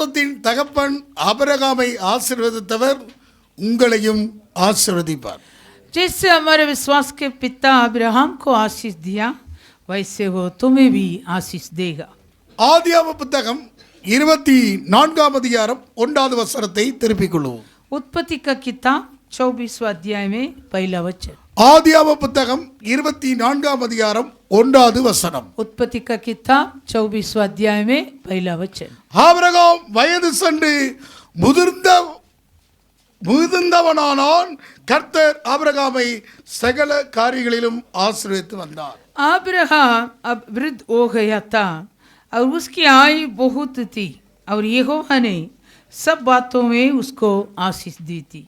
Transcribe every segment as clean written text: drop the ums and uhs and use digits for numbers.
விசுவாசத்தின் தகப்பன் ஆபிரகாமை ஆசீர்வதித்தவர் உங்களையும் ஆசீர்வதிப்பார். जैसे हमारे विश्वास के पिता अब्राहम को आशीष दिया वैसे वो तुम्हें भी आशीष देगा. ஆதியாகம புத்தகம் 24ஆம் அதிகாரம் 1வது வசனத்தை திருப்பிக் கொள்வோம். उत्पत्ति का किताब 24वां अध्याय में पहला वचन. ஆதியாகம புத்தகம் 24ஆம் அதிகாரம் 1வது வசனம். उत्पत्ति का किताब 24वां अध्याय में पहला वचन. ஆபிரகாம் வயது சென்று முதிர்ந்தவனானான். கர்த்தர் ஆபிரகாமை சகல காரியங்களிலும் ஆசீர்வதித்து வந்தார். अब्राहम अब वृद्ध हो गया था और उसकी आयु बहुत थी और यहोवा ने सब बातों में उसको आशीष दी थी.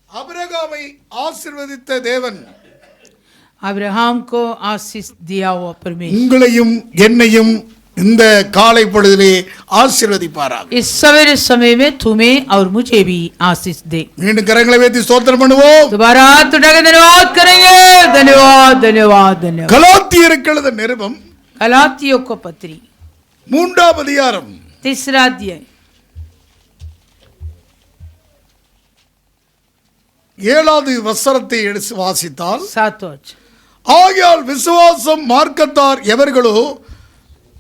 ஆபிரகாமை ஆசீர்வதித்த தேவன் अब्राहम को आशीष दिया हुआ परमेश्वर உங்களையும் என்னையும் இந்த காலை பொழுதிலே ஆசீர்வதிப்பாராக. इस सवेरे समय में तुम्हें और मुझे भी आशीष दे. மீண்டும் கரங்களை வைத்து ஸ்தோத்திரம் பண்ணுவோம். दोबारा हाथ उठाकर धन्यवाद करेंगे. धन्यवाद धन्यवाद धन्यवाद. கலாத்தியருக்கு எழுதின நிருபம் गलातियों को पत्री 3ஆம் அதிகாரம் 3रा अध्याय 7வது வசனத்தை எடுத்து வாசித்தால் 7 वचन. ஆகையால் விசுவாசம் மார்க்கத்தார் எவர்களோ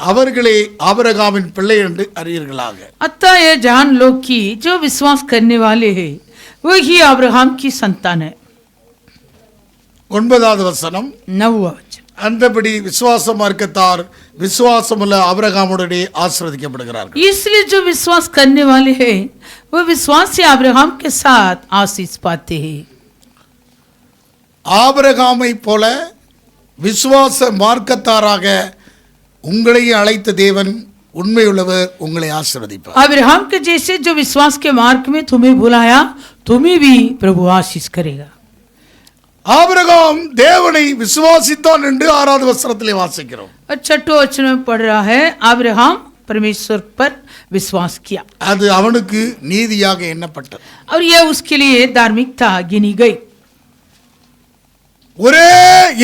அவர்களே ஆபிரகாமின் பிள்ளை என்று அறியீர்களாக. अतः ये जान लो कि जो विश्वास करने वाले हैं वही अब्राहम की संतान है. 9வது வசனம். 9 वचन. அந்தபடி விசுவாச மார்க்கத்தார் விசுவாசமுள்ள ஆபிரகாமுடனே ஆசீர்வதிக்கப்படுகிறார்கள். इसलिए जो विश्वास करने वाले हैं वो विश्वास से अब्राहम के साथ आशीष पाते हैं. ஆபிரகாமை போல விசுவாச மார்க்கத்தாராக உங்களை அழைத்த தேவன் உண்மையுள்ளவர், உங்களை ஆசீர்வதிப்பார். अब्राहम के जैसे जो विश्वास के मार्ग में तुम्हें बुलाया तुम्हें भी प्रभु आशीष करेगा. ஆபிரகாம் தேவனை விசுவாசித்தான் என்று 6வது வசனத்திலே வாசிக்கிறோம். और 6वें वचन में पढ़ रहा है अब्राहम परमेश्वर पर विश्वास किया அது அவனுக்கு நீதியாக எண்ணப்பட்டது. और यह उसके लिए धार्मिकता गिनी गई. ஒரே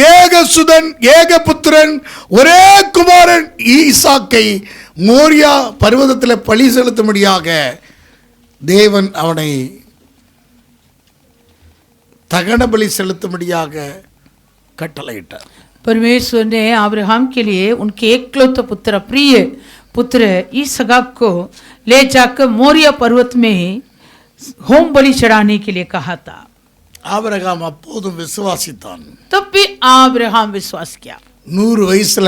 ஏக சுதன் ஏக புத்திரன் ஒரே குமாரன் ஈசாக்கை மோரியா பர்வதத்தில் பலி செலுத்தும்படியாக தேவன் அவனை தகன பலி செலுத்தும்படியாக கட்டளையிட்டார். परमेश्वर ने अब्राहम के लिए उनके एकलौते पुत्र प्रिय पुत्र इसहाक को ले जाकर मोरिया पर्वत में होम बलि चढ़ाने के लिए कहा था. ஆபிரகாம் அப்போதும் விசுவாசித்தான். तब भी अब्राहम विश्वास किया. 100 வயசுல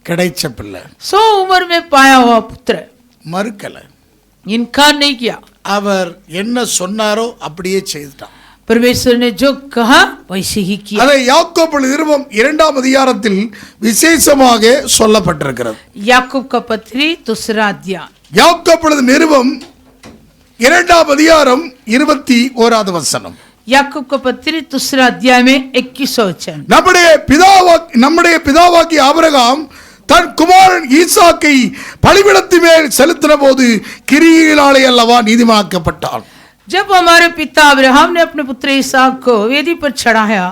கிடைச்ச பிள்ளை 100 उम्र में पाया हुआ पुत्र மறுக்கல. इनकार नहीं किया. அவர் என்ன சொன்னாரோ அப்படியே செய்துட்டான். परमेश्वर ने जो कहा वैसे ही किया. அதை யாக்கோபு நிருபம் 2ஆம் அதிகாரத்தில் விசேஷமாக சொல்லப்பட்டிருக்கிறது. याकूब का पत्री 2रा अध्याय. யாக்கோபு நிருபம் 2ஆம் அதிகாரம் 21வது வசனம். याकूब का पत्री 2रा अध्याय में 21 वचन. நம்முடைய பிதாவாகிய ஆபிரகாம் தன் குமாரன் ஈசாக்கை பலிபீடத்தின் மேல் செலுத்தின போது கிரியையினாலே அல்லவா நீதிமானாக்கப்பட்டான். जब हमारे पिता अब्राहम ने अपने पुत्र इसहाक को वेदी पर चढ़ाया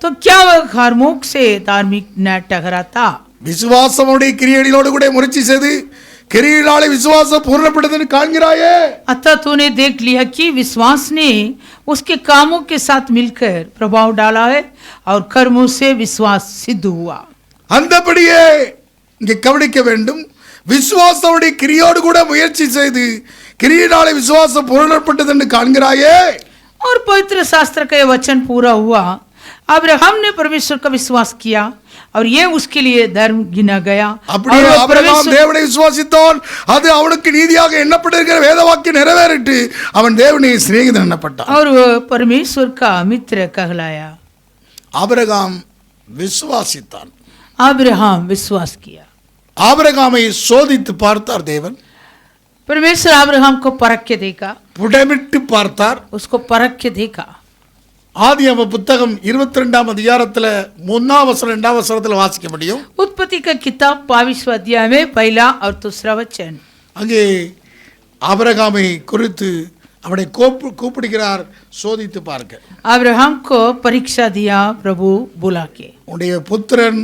तो क्या वह कार्मोक से धार्मिक न ठहरा था. விசுவாசமுடைய கிரியைகளோடு கூட முயற்சி செய்து கிரியையினாலே விசுவாசம் பூர்ணப்பட்டதுன்னு காண்கிறாயே. अतः तूने देख लिया कि विश्वास ने उसके कामों के साथ मिलकर प्रभाव डाला है और कर्मों से विश्वास सिद्ध हुआ. அந்தபடியே இங்கே கவனிக்க வேண்டும். விசுவாசமுடைய கிரியோடு கூட முயற்சி செய்து கிரியினாலே விசுவாசம் பூரணப்பட்டது என்று காண்கிறாயே. और पवित्र शास्त्र का यह वचन पूरा हुआ. अब्राहम ने परमेश्वर का विश्वास किया और ये उसके लिए धर्म गिना गया. அப்படியே ஆபிரகாம் தேவனை விசுவாசித்தான், அது அவனுக்கு நீதியாக எண்ணப்பட்டிருக்கிற வேத வாக்கியம் நிறைவேறிட்டு அவன் தேவனை சிநேகிதன் எண்ணப்பட்டான். और वह परमेश्वर का मित्र कहलाया. ஆபிரகாம் விசுவாசித்தான். अब्राहम विश्वास किया. ஆபிரகாமை சோதித்து பார்த்தார் தேவன். परमेश्वर अब्राहम को परख के देखा. புடமிட்டு பார்த்தார். उसको परख के देखा. ஆதியாகம புத்தகம் 22ஆம் அதிகாரத்தில் 1ஆம் வசனம் 2ஆம் வசனத்தில் வாசிக்க முடியும். उत्पत्ति का किताब 22वां अध्याय में पहला और दूसरा वचन. அங்கே ஆபிரகாமை குறித்து அவனை கூப்பிடுகிறார் சோதித்து பார்க்க. अब्राहम को परीक्षा दिया प्रभु बुला के. உன்னுடைய புத்திரன்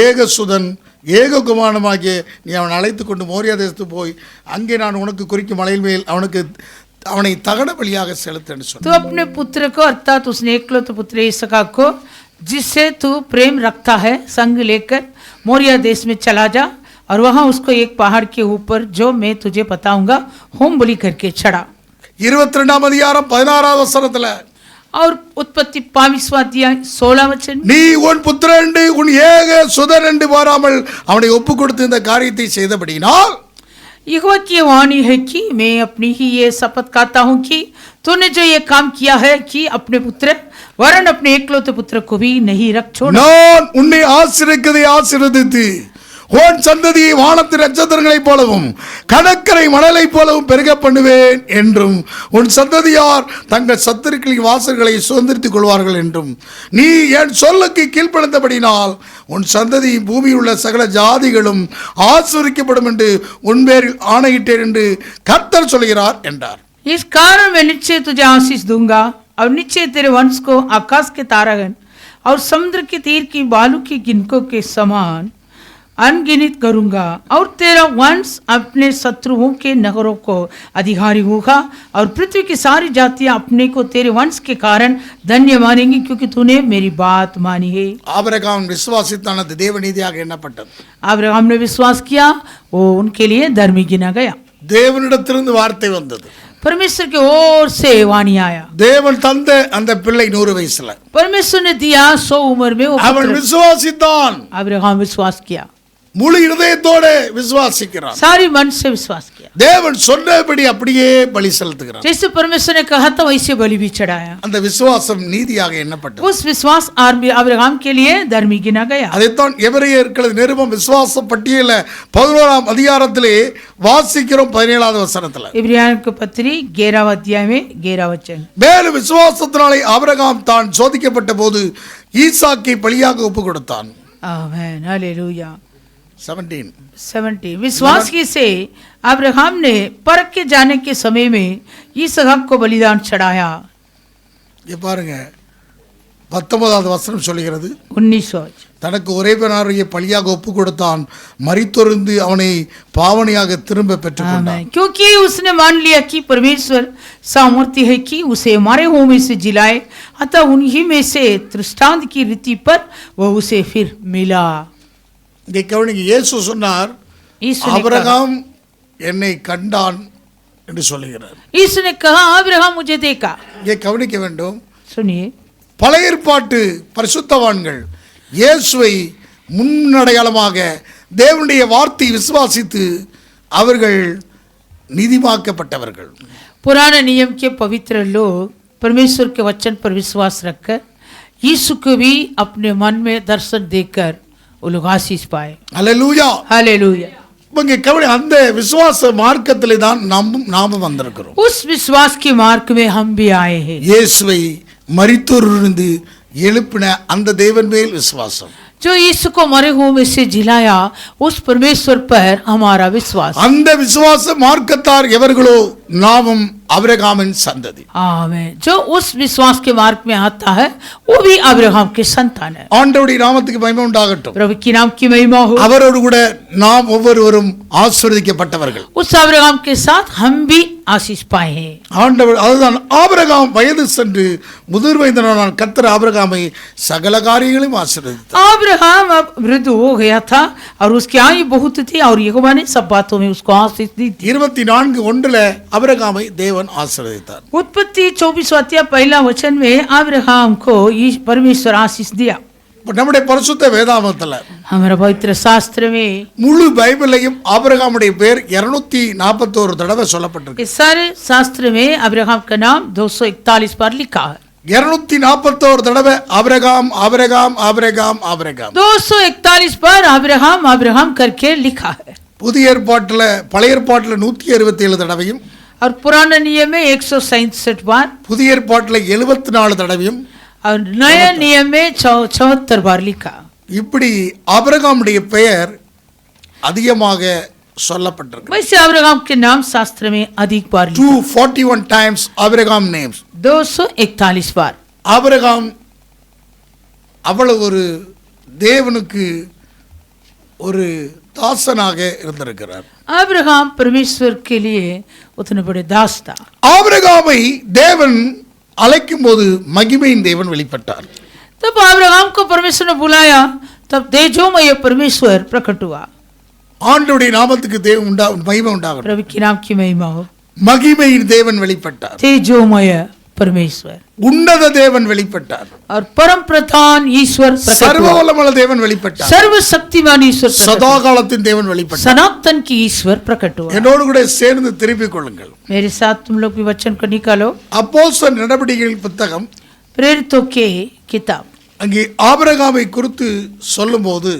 ஏகசுதன் ஏககுமாரமாகிய நீ அவனை அழைத்து கொண்டு மோரியா தேசத்துக்கு போய் அங்கே நான் உனக்கு குறிக்கும் மலையில் மேல் அவனை தகன பலியாக செலுத்தன்னு तू சொன்னார். अपने पुत्र को अर्थात उसने एकलौते पुत्र इसहाक को जिससे तू प्रेम रखता है संग लेकर मोरिया देश में चला जा और वहां उसको एक पहाड़ के ऊपर जो मैं तुझे बताऊंगा होम बलि करके चढ़ा. 22ஆம் அதிகாரம் 16வது வசனத்துல और उत्पत्ति 22वां अध्याय 16 वचन में, நீ உன் புத்திரன் உன் ஏக சுதன் என்று பாராமல் அவனை ஒப்பு கொடுத்து இந்த காரியத்தை செய்தபடியினால் यहोवा की वाणी है कि मैं अपनी ही ये शपथ खाता हूँ कि तूने जो ये काम किया है कि अपने पुत्र वरन अपने एकलौते पुत्र को भी नहीं रख छोड़ा. நான் உன்னை ஆசீர்வதிக்கிறதை ஆசீர்வதித்து உன் சந்ததியை வானத்தின் நட்சத்திரங்களைப் போலவும் கடற்கரை மணலைப் போலவும் பெருக பண்ணுவேன் என்றும் உன் சந்ததியார் தங்கள் சத்துருக்களின் வாசல்களை சுதந்திரித்துக் கொள்வார்கள் என்றும் நீ என் சொல்லுக்கு கீழ்ப்படுத்தபடினால் உன் சந்ததி பூமியில் உள்ள சகல ஜாதிகளும் ஆசீர்வதிக்கப்படும் என்று உன் பேரில் ஆணையிட்டேன் என்று கர்த்தர் சொல்கிறார் என்றார். इस कारण मैं निश्चय तुझे आशीष दूंगा और निश्चय तेरे वंश को आकाश के तारागण और समुद्र के तीर की बालू की गिनकों के समान अनगिनत करूंगा और तेरा वंश अपने शत्रुओं के नगरों को अधिकारी होगा और पृथ्वी की सारी जातियां अपने को तेरे वंश के कारण धन्य मानेंगी क्योंकि तूने मेरी बात मानी है. ஆபிரகாம் விசுவாசித்தானது தேவநீதியாக எண்ணப்பட்டது. अब्राहम ने विश्वास किया, वो उनके लिए धर्मी गिना गया. தேவனிடத்திலிருந்து வார்த்தை வந்தது. परमेश्वर की ओर से वाणी आया. தேவன் தந்த அந்த பிள்ளை 100 வயசுல परमेश्वर ने दिया 100 उम्र में वो அவன் पुत्र. விசுவாசித்தான். अब्राहम विश्वास किया, முழு இதயத்தோடு விசுவாசிக்கிறான். सारी मन से विश्वास किया. தேவன் சொன்னபடி அப்படியே பலி செலுத்துகிறான். जैसे परमेश्वर ने कहा था वैसे बलि भी चढ़ाया. அந்த விசுவாசம் நீதியாக எண்ணப்பட்டது. उस विश्वास अब्राहम के लिए धर्मी गिना गया. அதைத்தான் எபிரேயர்களது நிருபம் விசுவாச பட்டியல 11ஆம் அதிகாரத்திலே வாசிக்கிறோம் 17வது வசனத்துல. इब्राहिम की पत्री 11 अध्याय में 11 वचन. மேலும் விசுவாசத்தினாலே ஆபிரகாம் தான் சோதிக்கப்பட்ட போது ஈசாக்கை பலியாக ஒப்பு கொடுத்தான். आमीन, हालेलुया. 17 विश्वास की से अब्राहम ने परख के जाने के समय में इसहाक को बलिदान चढ़ाया. இங்க பாருங்க 19வது வசனம் சொல்கிறது 19 தனக்கு ஒரே பேராகிய பலியாக ஒப்பு கொடுத்தான், மரித்தொருந்து அவனை பாவனையாக திரும்ப பெற்றுக்கொண்டான். क्योंकि उसने मान लिया कि परमेश्वर सामर्थ्य है कि उसे मारे हुओं में से जिलाए, अतः उन्हीं में से दृष्टांत की रीति पर वह उसे फिर मिला. இங்கே கவனிங்க, இயேசு சொன்னார் ஆபிரகாம் என்னை கண்டான் என்று சொல்லுகிறார். यीशु ने कहा अब्राहम मुझे देखा. இங்கே கவனிக்க வேண்டும், सुनिए, பழைய ஏற்பாட்டு பரிசுத்தவான்கள் இயேசுவை முன்னடையாளமாக தேவனுடைய வார்த்தையை விசுவாசித்து அவர்கள் நீதிமாக்கப்பட்டவர்கள். पुराने नियम के पवित्र लोग परमेश्वर के वचन पर विश्वास रखकर यीशु को भी अपने मन में दर्शन देकर वो लोग आशीष पाए. அல்லேலூயா. हालेलुया. இங்கே கவனி, அந்த விசுவாச மார்க்கத்திலே தான் நாம வந்திருக்கிறோம். उस विश्वास के मार्ग में हम भी आए हैं. இயேசுவை மரித்தோரிலிருந்து எழுப்பின அந்த தேவன் மேல் விசுவாசம், जो यीशु को मरे हुए में से जिलाया उस परमेश्वर पर हमारा विश्वास. அந்த விசுவாச மார்க்கத்தார் எவர்களோ நாமும் अब्राहम संतति. आमीन. जो उस विश्वास के मार्ग में आता है वो भी अब्राहम के संतान है. ஆண்டவருடைய நாமத்துக்கு மகிமை உண்டாகட்டும். प्रभु की नाम की महिमा हो. அவரோடு கூட நாம் ஒவ்வொருவரும் ஆசீர்வதிக்கப்பட்டவர்கள். उस अब्राहम के साथ हम भी आशीष पाए हैं. ஆண்டவர் அதுதான் ஆபிரகாம் வயது சென்று முதிர் வயதானான், கர்த்தர் ஆபிரகாமை சகல காரியங்களையும் ஆசீர்வதித்தார். अब्राहम अब वृद्ध हो गया था और उसकी आयु बहुत थी और यहोवा ने सब बातों में उसको आशीष दी थी. 24:1 ஆபிரகாமை தேவன் ஆசீர்வதித்தார். उत्पत्ति 24 अध्याय 1 वचन में अब्राहम को परमेश्वर आशीष दिया. நம்முடைய பரிசுத்த வேதாகமத்துல हमारा पवित्र शास्त्र में முழு பைபிளையும் ஆபிரகாமுடைய பேர் 241 தடவை சொல்லப்பட்டிருக்கு. इस सारे शास्त्र में अब्राहम का नाम 241 बार लिखा है. 241 தடவை ஆபிரகாம் ஆபிரகாம் ஆபிரகாம் ஆபிரகாம் 241 बार अब्राहम अब्राहम करके लिखा है. புதிய ஏற்பாட்டுல பழைய ஏற்பாட்டுல 167 தடவையும் और पुराने नियम में 167 बार, புதிய ஏற்பாட்டுல 74 தடவையும் और नए नियम में 74 बार लिखा. இப்படி ஆபிரகாமுடைய பெயர் அதிகமாக சொல்லப்பட்டிருக்கு. वैसे अब्राहम के नाम शास्त्र में अधिक बार लिखा. 241 times Abraham names. 241 बार. ஆபிரகாம் அவ்வளவு ஒரு தேவனுக்கு ஒரு தாசனாக இருந்திருக்கிறார். अब्राहम परमेश्वर के लिए उतने बड़े दास था. ஆபிரகாமை தேவன் அழைக்கும் போது மகிமையின் தேவன் வெளிப்பட்டார். तब अब्राहम को परमेश्वर ने बुलाया, तब तेजोमय परमेश्वर प्रकट हुआ. ஆண்டவருடைய நாமத்துக்கு மகிமை உண்டாகட்டும். प्रभु के नाम की महिमा हो. மகிமையின் தேவன் வெளிப்பட்டார். तेजोमय परमेश्वर, உன்னத தேவன் வெளிப்பட்டார். और परम प्रधान ईश्वर प्रकट हुआ. சர்வவல்லமையுள்ள தேவன் வெளிப்பட்டார். सर्वशक्तिमान ईश्वर प्रकट हुआ. சதாகாலத்தின் தேவன் வெளிப்பட்டார். सनातन की ईश्वर प्रकट हुआ. என்னோடு கூட சேர்ந்து திருப்பிக் கொள்ளுங்கள். मेरे साथ तुम लोग भी वचन को निकालो. அப்போஸ்தலர் நடவடிக்கைகள் புத்தகம் प्रेरितों के किताब, அங்கே ஆபிரகாமை குறித்து சொல்லும்போது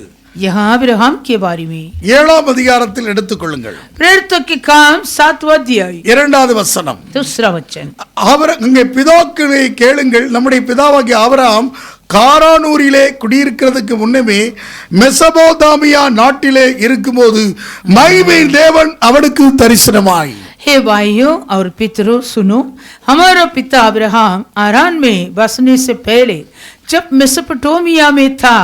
यहाँ अब्राहम के बारे में 7ஆம் அதிகாரத்தில் எடுத்துக்கொள்ளுங்கள். प्रेरितों के काम 7वां अध्याय 2வது வசனம். दूसरा वचन. அங்கே பிதாக்களை கேளுங்கள், நம்முடைய பிதாவாகிய ஆபிரகாம் காரானூரிலே குடியிருக்கிறதுக்கு முன்னமே மெசபோதாமியா நாட்டிலே இருக்கும்போது மகிமையின் தேவன் அவனுக்கு தரிசனமாய். हे भाइयों और पितरों, सुनो, हमारा पिता अब्राहम आरान में बसने से पहले जब मेसोपोटामिया में था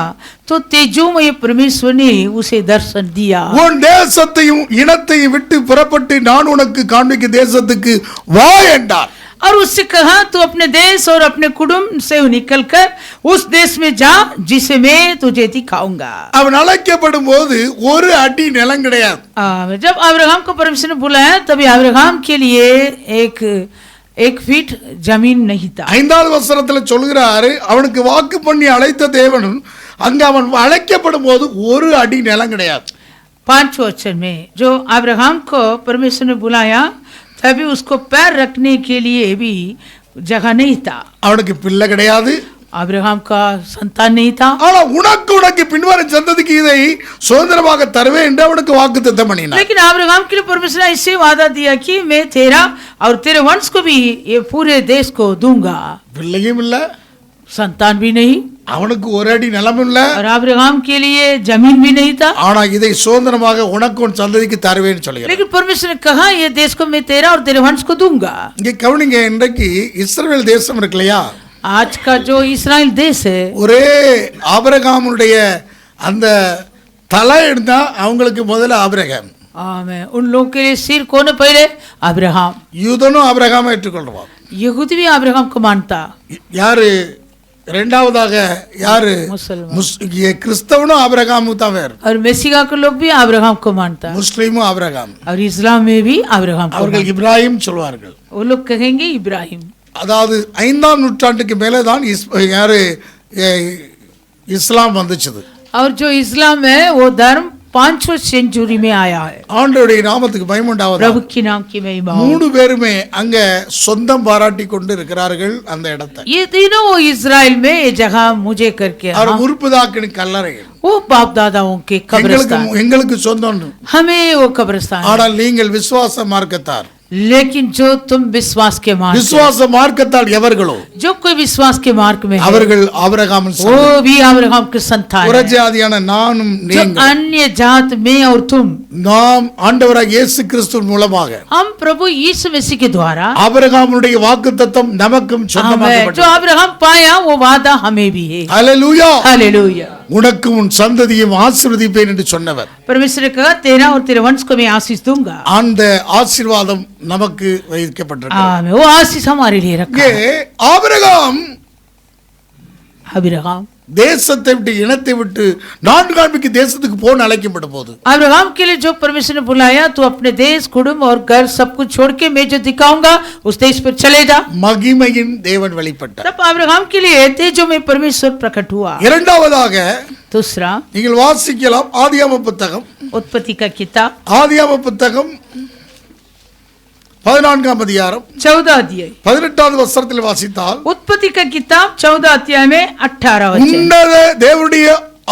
तो तेजोमय परमेश्वर ने उसे दर्शन दिया. உன் தேசத்தையும் இனத்தையும் விட்டு புறப்பட்டு நான் உனக்கு காண்பிக்கும் தேசத்துக்கு வா என்றார். और उससे कहा, तू अपने देश और अपने कुटुंब से निकलकर उस देश में जा जिसे मैं तुझे दिखाऊंगा. அவன் அழைக்கப்படும் போது ஒரு அடி நிலம் கிடையாது. जब अब्राहम को परमेश्वर ने बुलाया तभी अब्राहम के लिए एक फीट जमीन नहीं था. 5வது வசனத்துல சொல்கிறாரு, அவனுக்கு வாக்கு பண்ணி அழைத்த தேவன் அங்க அவன் அழைக்கப்படும் போது ஒரு அடி நிலம் கிடையாது. 5 वचन में जो अब्राहम को परमेश्वर ने बुलाया तभी उसको पैर रखने के लिए भी जगह नहीं था. அவனுக்கு பிள்ளை கிடையாது. अब्राहम का संतान नहीं था. ஆனா உனக்கு பின்வரும் சந்ததிக்கு இதை சுதந்திரமாக தருவேன் என்று அவனுக்கு வாக்குத்தத்தம் பண்ணினார். लेकिन अब्राहम के लिए परमेश्वर ने ऐसे वादा दिया कि मैं तेरा और तेरे वंश को भी ये पूरे देश को दूंगा. பிள்ளையும் இல்ல, संतान भी नहीं, அவனுக்கு ஒரு அடி நிலம் இல்ல. और अब्राहम के लिए जमीन भी नहीं था. ஆனா இதை சுதந்திரமாக உனக்கு உன் சந்ததிக்கு தருவேன்னு சொல்கிறார். लेकिन परमेश्वर ने कहा, ये देश को मैं तेरा और तेरे वंश को दूंगा. இங்க கவனிங்க, இன்றைக்கு இஸ்ரவேல் தேசம் இருக்கு இல்லையா, आज का जो इस्राएल देश है, ஒரே ஆபிரகாமுடைய அந்த தலை எடுத்தா அவங்களுக்கு முதல்ல ஆபிரகாம். आमेन. उन लोगों के लिए सिर कौन है पहले? अब्राहम. யூதனும் ஆபிரகாமை ஏற்றுக்கொள்வான். यहूदी भी अब्राहम को मानता. யாரு இரண்டாவதாக யாரு? मुसलमान. கிறிஸ்தவனும் ஆபிரகாமு தான் வேறு. और मेसिका के लोग भी अब्राहम को मानता. முஸ்லிமும் ஆபிரகாம். और इस्लाम में भी अब्राहम को அவர்கள் இப்ராஹிம் சொல்வார்கள். वो लोग कहेंगे इब्राहिम. அதாவது 5ஆம் நூற்றாண்டுக்கு மேலே தான் இஸ்லாம் வந்துச்சு. और जो इस्लाम है वो धर्म 5वीं सेंचुरी में आया है. ஆண்டவருடைய நாமத்துக்கு மகிமை உண்டாவதாக. प्रभु की नाम की महिमा हो. 3 பேருமே அங்க சொந்தம் பாராட்டி கொண்டு இருக்கிறார்கள் அந்த இடத்தை. ये तीनों वो इस्राएल में ये जगह मुझे करके அவர் முற்பிதாக்களின் கல்லறைகள். वो बाप दादाओं के कब्रिस्तान. எங்களுக்கு சொந்தம். हमें वो कब्रिस्तान. ஆனால் நீங்கள் விசுவாச மார்க்கத்தார். लेकिन जो तुम विश्वास के मार्ग, விசுவாச மார்க்கத்தால் எவர்களோ जो कोई विश्वास के मार्ग में है, அவர்கள் ஆபிரகாமின் वो भी अब्राहम के संतान है. புறஜாதியான நானும் जो நீங்கள் अन्य जात में और तुम, நாம் ஆண்டவராகிய இயேசு கிறிஸ்துவின் மூலமாக हम प्रभु यीशु मसीह के द्वारा ஆபிரகாமுடைய வாக்குத்தத்தம் நமக்கும் हमें, जो சொந்தமாக்கப்பட்டது. अब्राहम पाया वो वादा हमें भी है. ஹல்லேலூயா. हालेलुया. உனக்கு உன் சந்ததியும் ஆசீர்வதிப்பேன் என்று சொன்னவர். परमेश्वर ने कहा, तेरा और तेरे वंश को मैं आशीष दूंगा. அந்த ஆசீர்வாதம் நமக்கு வைக்கப்பட்டிருக்கிறது. आमीन. वो आशीष हमारे लिए रखा இங்கே है. ஆபிரகாம் अब्राहम தேசத்தை விட்டு இனத்தை விட்டு நான் காண்பிக்கு தேசத்துக்கு போன அழைக்கப்பட்ட போது अब्राहम के लिए जो परमेश्वर ने बुलाया, तू अपने देश कुटुंब और घर सब कुछ छोड़ के मैं जो दिखाऊंगा उस देश पर चले जा. மகிமையின் தேவன் வெளிப்பட்டார். तब अब्राहम के लिए तेजो में परमेश्वर प्रकट हुआ. இரண்டாவதாக दूसरा, நீங்கள் வாசிக்கலாம் ஆதியாகம புத்தகம். उत्पत्ति का किताब ஆதியாகம புத்தகம் 14ஆம் அதிகாரம் 14 अध्याय. 18வது வசனத்தில் வாசித்தால், उत्पत्ति का किताब 14 अध्याय में 18 वचन. உன்னத தேவனுடைய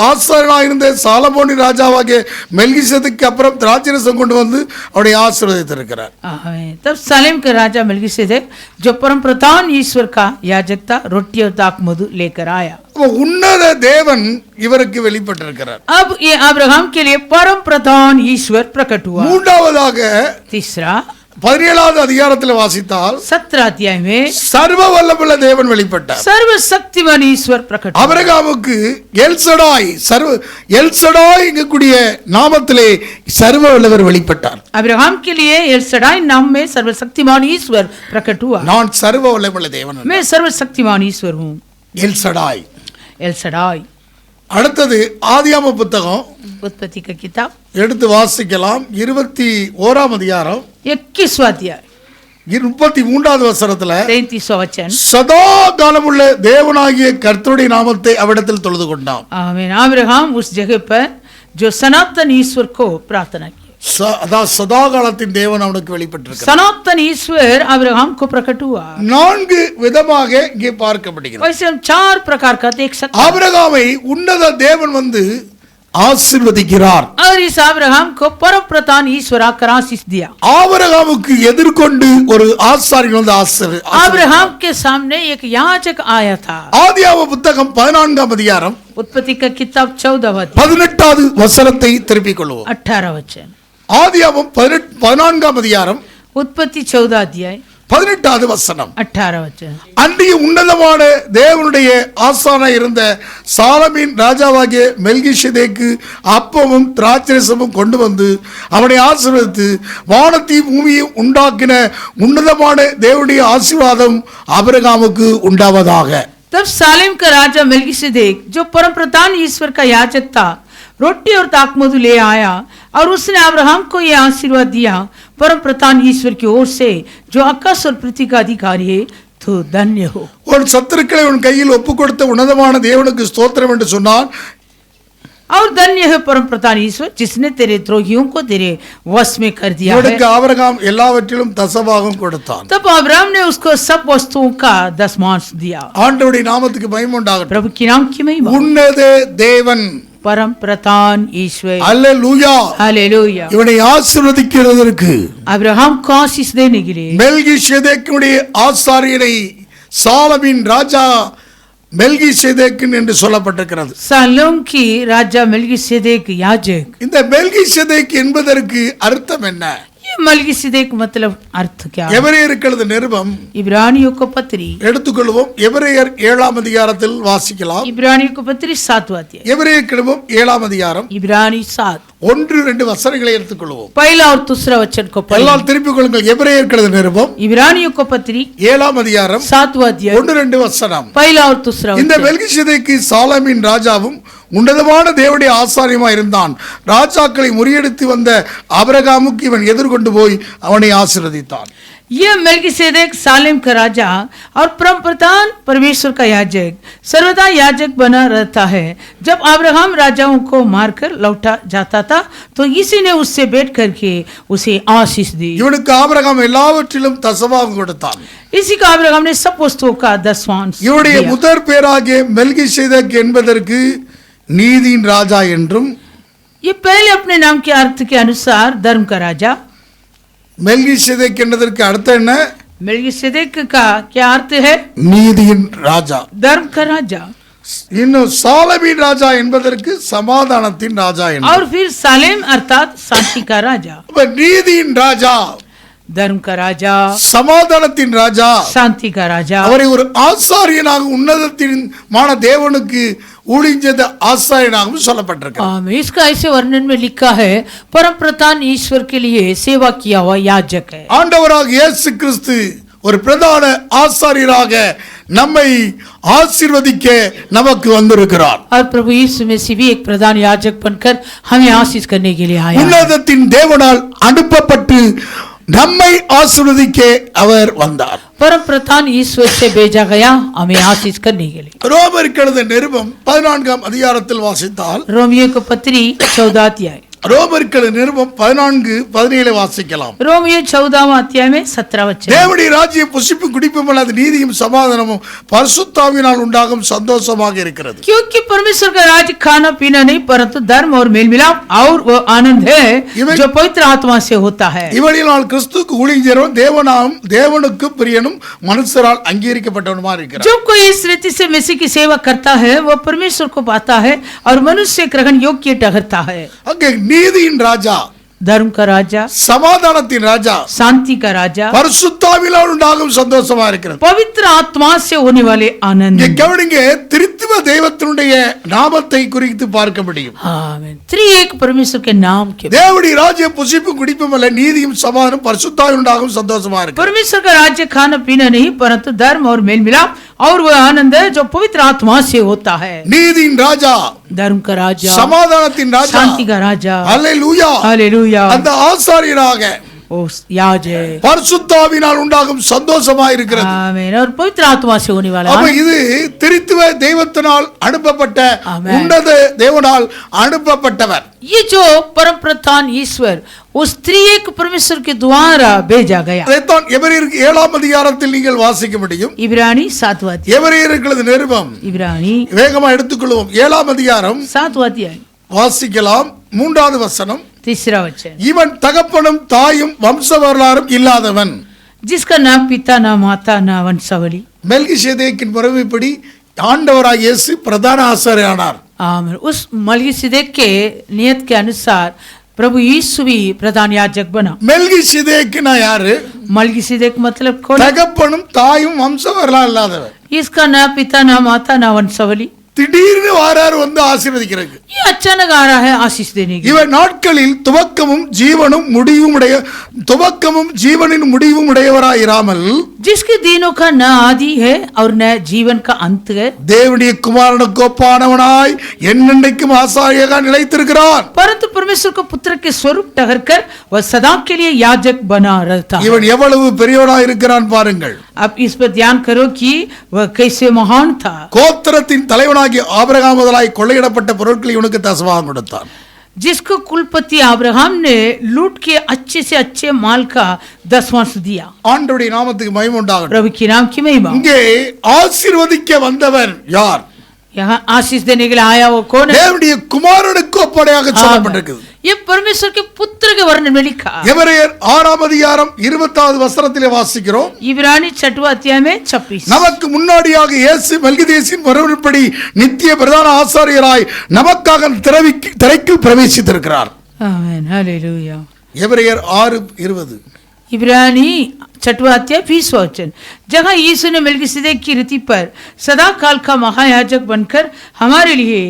ஆசாரியனாயிருந்த சாலமோனின் ராஜாவாகிய மெல்கிசேதேக்கு அப்புறம் திராட்சரசம் கொண்டு வந்து அவருடைய ஆசீர்வதித்திருக்கிறார். आमीन. तब सालेम के राजा मलकीसेदेक, जो परम प्रधान ईश्वर का याजक था, रोटी और दाख मधु लेकर आया. உன்னத தேவன் இவருக்கு வெளிப்பட்டிருக்கிறார். अब ये अब्राहम के लिए परम प्रधान ईश्वर प्रकट हुआ. மூன்றாவதாக तीसरा, 17வது அதிகாரத்தில் வாசித்தால் 17 अध्याय में சர்வ வல்லமுள்ள தேவன் வெளிப்பட்டார். सर्वशक्तिमान ईश्वर प्रकट हुआ। ஆபிரகாமுக்கு எல்சடாய் கூடிய நாமத்திலே சர்வ வல்லவர் வெளிப்பட்டார். अब्राहम के लिए एलशदाई नाम में सर्वशक्तिमान ईश्वर प्रकट हुआ। நான் சர்வ வல்லமுள்ள தேவன், मैं सर्वशक्तिमान ईश्वर हूँ, எல்சடாய். एलशदाई। அடுத்தது ஆதியாகம புத்தகம் उत्पत्ति का किताब எடுத்து வாசிக்கலாம். 21ஆம் அதிகாரம் 21वां अध्याय 33வது வசனத்துல 33वां वचन। சதா காலமுள்ள தேவனாகிய கர்த்தருடைய நாமத்தை அவிடத்தில் தொழுது கொண்டான். आमीन। अब्राहम उस जगह पर जो सनातन ईश्वर को प्रार्थना की, அதான் சதா காலத்தின் தேவன் அவனுக்கு வெளிப்பட்டிருக்கிறார். सनातन ईश्वर अब्राहम को प्रकट हुआ। 4 விதமாக இங்கே பார்க்கப்படுகிறது. वैसे हम 4 प्रकार का देख सकते हैं। ஆபிரகாமை உன்னத தேவன் வந்து ஆசீர்வதிக்கிறார். और इस अब्राहम को परम प्रधान ईश्वर आकर आशीष दिया। ஆபிரகாமுக்கு எதிர்கொண்டு ஒரு ஆசாரியன் வந்து अब्राहम के सामने एक याजक आया था। ஆதியாகம புத்தகம் 14ஆம் அதிகாரம் उत्पत्ति का किताब 14वां अध्याय 18வது வசனத்தை திருப்பிக் கொள்வோம். 18 वचन। ஆதியாகமம் 14ஆம் அதிகாரம் उत्पत्ति 14 अध्याय 18வது வசனம். 18 वचन। அன்றைய உன்னதமான தேவனுடைய ஆசானா இருந்த சாலமீன் ராஜாவாகிய மெல்கிசேதேக்கு அப்பமும் திராட்சரசமும் கொண்டு வந்து அவனை ஆசீர்வதித்து வானத்தையும் பூமியையும் உண்டாக்கின உன்னதமான தேவனுடைய ஆசீர்வாதம் ஆபிரகாமுக்கு உண்டாவதாக. तब सालेम का राजा मेलकिसेदेक जो परम प्रधान ईश्वर का याजक था, रोटी और दाखमधु ले आया और उसने अब्राहम को यह आशीर्वाद दिया, परम प्रधान ईश्वर की ओर से जो आकाश और पृथ्वी का अधिकारी है, तो धन्य हो। உன் சத்துருக்களை உன் கையில் ஒப்பு கொடுத்த உன்னதமான தேவனுக்கு ஸ்தோத்திரம் என்று சொன்னான். और धन्य है परम प्रधान ईश्वर जिसने तेरे द्रोहियों को तेरे वश में कर दिया है। இவனுக்கு ஆபிரகாம் எல்லாவற்றிலும் தசபாகம் கொடுத்தான். तब अब्राहम ने उसको सब वस्तुओं का दशमांश दिया। ஆண்டவருடைய நாமத்துக்கு மகிமை உண்டாகட்டும். प्रभु की नाम की महिमा। உன்னத தேவன், परम प्रधान ईश्वर, அல்லேலூயா. हालेलुया। இவனை ஆசீர்வதிக்கிறதற்கு अब्राहम को आशीष देने के लिए மெல்கிசேதேக்குடைய ஆசாரியனை சாலமீன் ராஜா மெல்கிசேதேக்கு என்று சொல்லப்பட்டிருக்கிறது. सालोम की राजा मेलकिसेदेक याजक। இந்த மெல்கிசேதேக் என்பதற்கு அர்த்தம் என்ன? ये मेलकिसेदेक मतलब अर्थ क्या है? எபிரேயருக்கு நிருபம் इब्रानियों को पत्री, எடுத்துக்கொள்வோம். எபிரேயர் 7ஆம் அதிகாரத்தில் வாசிக்கலாம். इब्रानियों को पत्री 7वां अध्याय, எபிரேயருக்கு நிருபம் 7ஆம் அதிகாரம் इब्रानी 7 1-2 வசனங்களை எடுத்துக்கொள்வோம். पहला और दूसरा वचन को पढ़ें। எல்லாம் திருப்பிக் கொள்ளுங்கள். எபிரேயருக்கு நிருபம் इब्रानियों को पत्री 7ஆம் அதிகாரம் 7वां अध्याय 1-2 வசனம். पहला और दूसरा இந்த वचन। மெல்கிசேதேக்கு சாலமீன் ராஜாவும் உன்னதமான தேவனுடைய ஆசாரியமா இருந்தான். ராஜாக்களை முறியடித்து வந்த ஆபிரகாமுக்கு இவன் எதிர்கொண்டு போய் அவனை ஆசீர்வதித்தான். यह मेलकिसेदेक सालेम का राजा और परम प्रधान परमेश्वर का याजक सर्वदा याजक बना रहता है। जब अब्राहम राजाओं को मारकर लौटा जाता था तो इसी ने उससे भेंट करके उसे आशीष दी। இவனுக்கு ஆபிரகாம் எல்லாவற்றிலும் தசபாகம் கொடுத்தான். इसी का अब्राहम ने सब वस्तुओं का दशमांश இவருடைய दिया। முதற் பேராகிய மெல்கிசேதேக் என்பதற்கு நீதியின் ராஜா என்றும், ये पहले अपने नाम के अर्थ के अनुसार धर्म का राजा। மெல்கிசேதேக் என்பதற்கு அர்த்தம் என்ன? मेलकिसेदेक का क्या अर्थ है? நீதியின் ராஜா. धर्म का राजा। இன்னும் சாலமீன் ராஜா என்பதற்கு சமாதானத்தின் ராஜா என்று. और फिर सालेम अर्थात शांति का राजा, அப்ப நீதியின் ராஜா, धर्म का राजा, சமாதானத்தின் ராஜா, शांति का राजा। அவரை ஒரு ஆசாரியனாக உன்னதத்தின் மான தேவனுக்கு ஊழியஞ்செய்த ஆசாரியனாகவும் சொல்லப்பட்டிருக்கிறார். इसका ऐसे वर्णन में लिखा है परम प्रधान ईश्वर के लिए सेवा किया हुआ याजक है। ஆண்டவராக இயேசு கிறிஸ்து ஒரு பிரதான ஆசாரியராக நம்மை ஆசீர்வதிக்க நமக்கு வந்திருக்கிறார். और प्रभु यीशु मसीह भी एक प्रधान याजक बनकर हमें आशीष करने के लिए आया है। உன்னதத்தின் தேவனால் அனுப்பப்பட்டு நம்மை ஆசீர்வதிக்க அவர் வந்தார். परम प्रधान ईश्वर से भेजा गया हमें आशीष करने के लिए। ரோமருக்கு நிருபம் 14ஆம் அதிகாரத்தில் வாசித்தால், रोमियो को पत्री 14 अध्याय, ரோமருக்கு நிருபம் 14-17 வாசிக்கலாம். रोमियो 14वां अध्याय में 17 वचन। தேவனுடைய ராஜ்யம் புசிப்பும் குடிப்பும் அல்லது நீதியும் சமாதானமும் பரிசுத்தாவினால் உண்டாகும் சந்தோஷமாக இருக்கிறது. क्योंकि परमेश्वर का राज्य खाना पीना नहीं परंतु धर्म और मेल मिलाप और वो आनंद है जो पवित्र आत्मा से होता है। இவனினால் கிறிஸ்துவுக்கு ஊழியரும் தேவனுக்கு பிரியனும் மனுஷரால் அங்கீகரிக்கப்பட்டவனுமா இருக்கிறார். जो कोई इस रीति से मसीह की सेवा करता है वह परमेश्वर को पाता है और मनुष्य ग्रहण योग्य ठहरता है। அங்கே நீதியின் ராஜா, धर्म का राजा, சமாதானத்தின் ராஜா, शांति का राजा, பரிசுத்தாவினால் உண்டாகும் சந்தோஷமா இருக்கிறது. पवित्र आत्मा से होने वाले आनंद. இங்க கவனிங்க, திருத்துவ தெய்வத்தினுடைய நாமத்தை குறித்து பார்க்க முடியும். आमीन. त्रिएक परमेश्वर के नाम के, தேவனுடைய ராஜ்யம் புசிப்பும் குடிப்பும் அல்ல, நீதியும் சமாதானம் பரிசுத்தாவினால் உண்டாகும் சந்தோஷமா இருக்கு. परमेश्वर का राज्य खाना पीना नहीं, परंतु धर्म और मेल मिलाप और वह आनंद है जो पवित्र आत्मा से होता है. நீதியின் ராஜா, धर्म का राजा, சமாதானத்தின் ராஜா, शांति का राजा, அல்லேலூயா, हालेलुया, அந்த ஆசாரியராக ओ याजक, பரிசுத்தாவினால் உண்டாகும் சந்தோஷமா இருக்கிறது. आमीन, और पवित्र आत्मा से होने वाला அப்ப आनंद. இது திருத்துவ தெய்வத்தினால் அனுப்பப்பட்ட, ஆமென். உன்னத தேவனால் அனுப்பப்பட்டவர். ये जो परम प्रधान ईश्वर उस त्रिएक परमेश्वर के द्वारा भेजा गया. அதைத்தான் எபிரேயருக்கு 7ஆம் அதிகாரத்தில் நீங்கள் வாசிக்க முடியும். इब्रानी 7वां अध्याय, எபிரேயர்களது நிருபம் इब्रानी வேகமா எடுத்துக்கொள்வோம். 7ஆம் அதிகாரம் 7वां अध्याय, வாசிக்கலாம். 3வது வசனம். 3रा वचन. இவன் தகப்பனும் தாயும் வம்ச வரலாறும் இல்லாதவன், जिसका ना पिता ना माता ना वंशावली. மெல்கிசேதேக்கின் முறைமைப்படி ஆண்டவராகிய இயேசு பிரதான ஆசாரியரானார். आमीन. उस मलकीसिदक के नियत के अनुसार प्रभु यीशु भी प्रधान याजक बना. மெல்கிசேதேக்குனா யாரு? मलकीसिदक मतलब कौन? தகப்பனும் தாயும் வம்ச வரலாறு இல்லாதவன். इसका ना पिता ना माता ना वंशावली. திடீர்னு வாராரு வந்து ஆசீர்வதிக்கிறது. ये अचानक आ रहा है आशीष देने के. இவன் நாட்களில் துவக்கமும் ஜீவனும் முடிவும் உடைய, துவக்கமும் ஜீவனின் முடிவும் உடையவராயிராமல், जिसके दिनों का न आदि है और न जीवन का अंत है, தேவனுடைய குமாரனுக்கு ஒப்பானவனாய் என்னென்னைக்கும் ஆசாரியராக நிலைத்திருக்கிறான். परंतु परमेश्वर को पुत्र के स्वरूप ठहर कर वह सदा के लिए याजक बना रहता है. இவன் எவ்வளவு பெரியவனாய் இருக்கிறான் பாருங்கள். अब इस पर ध्यान करो कि वह कैसे महान था. கோத்திரத்தின் தலைவனாகிய ஆபிரகாம் முதலாய் கொள்ளையிடப்பட்ட பொருட்களை இவனுக்கு தசமாக கொடுத்தான். जिसको कुलपति अब्राहम ने लूट के अच्छे से अच्छे माल का 10वांश दिया. ஆண்டவருடைய நாமத்துக்கு மகிமை உண்டாகட்டும். प्रभु की नाम की महिमा. இங்கே ஆசீர்வதிக்க வந்தவன் யார்? यहाँ आशीष देने के लिए आया वो कौन है? தேவனுடைய குமாரனுக்கு ஒப்படையாக சொல்லப்பட்டிருக்கிறது. ये परमेश्वर के पुत्र के वर्णन में लिखा. எபிரேயர் 6ஆம் அதிகாரம் 20வது வசனத்திலே வாசிக்கிறோம். इब्रानी 6वां अध्याय में 26. நமக்கு முன்னாடியாக இயேசு மெல்கிசேதேக்கின் முறைமைப்படி நித்திய பிரதான ஆசாரியராய் நமக்காக திரைக்குள் பிரவேசித்திருக்கிறார். आमीन, हालेलुया. எபிரேயர் 6:20. इब्रानी 6वां अध्याय 20वां वचन. जहाँ यीशु ने मेलकिसेदेक की रीति पर सदा काल का महायाजक बनकर हमारे लिए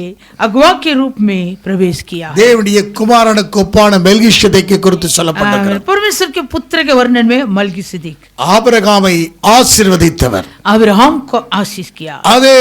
अगुवा के रूप में प्रवेश किया. தேவனுடைய குமாரனுக்கு ஒப்பான மெல்கிசேதேக்கை குறித்து சொல்லப்பட்டிருக்கிறது. परमेश्वर के पुत्र के वर्णन में मलकीसिदक ஆபிரகாமை ஆசீர்வதித்தவர், अब्राहम को आशीष किया. அதே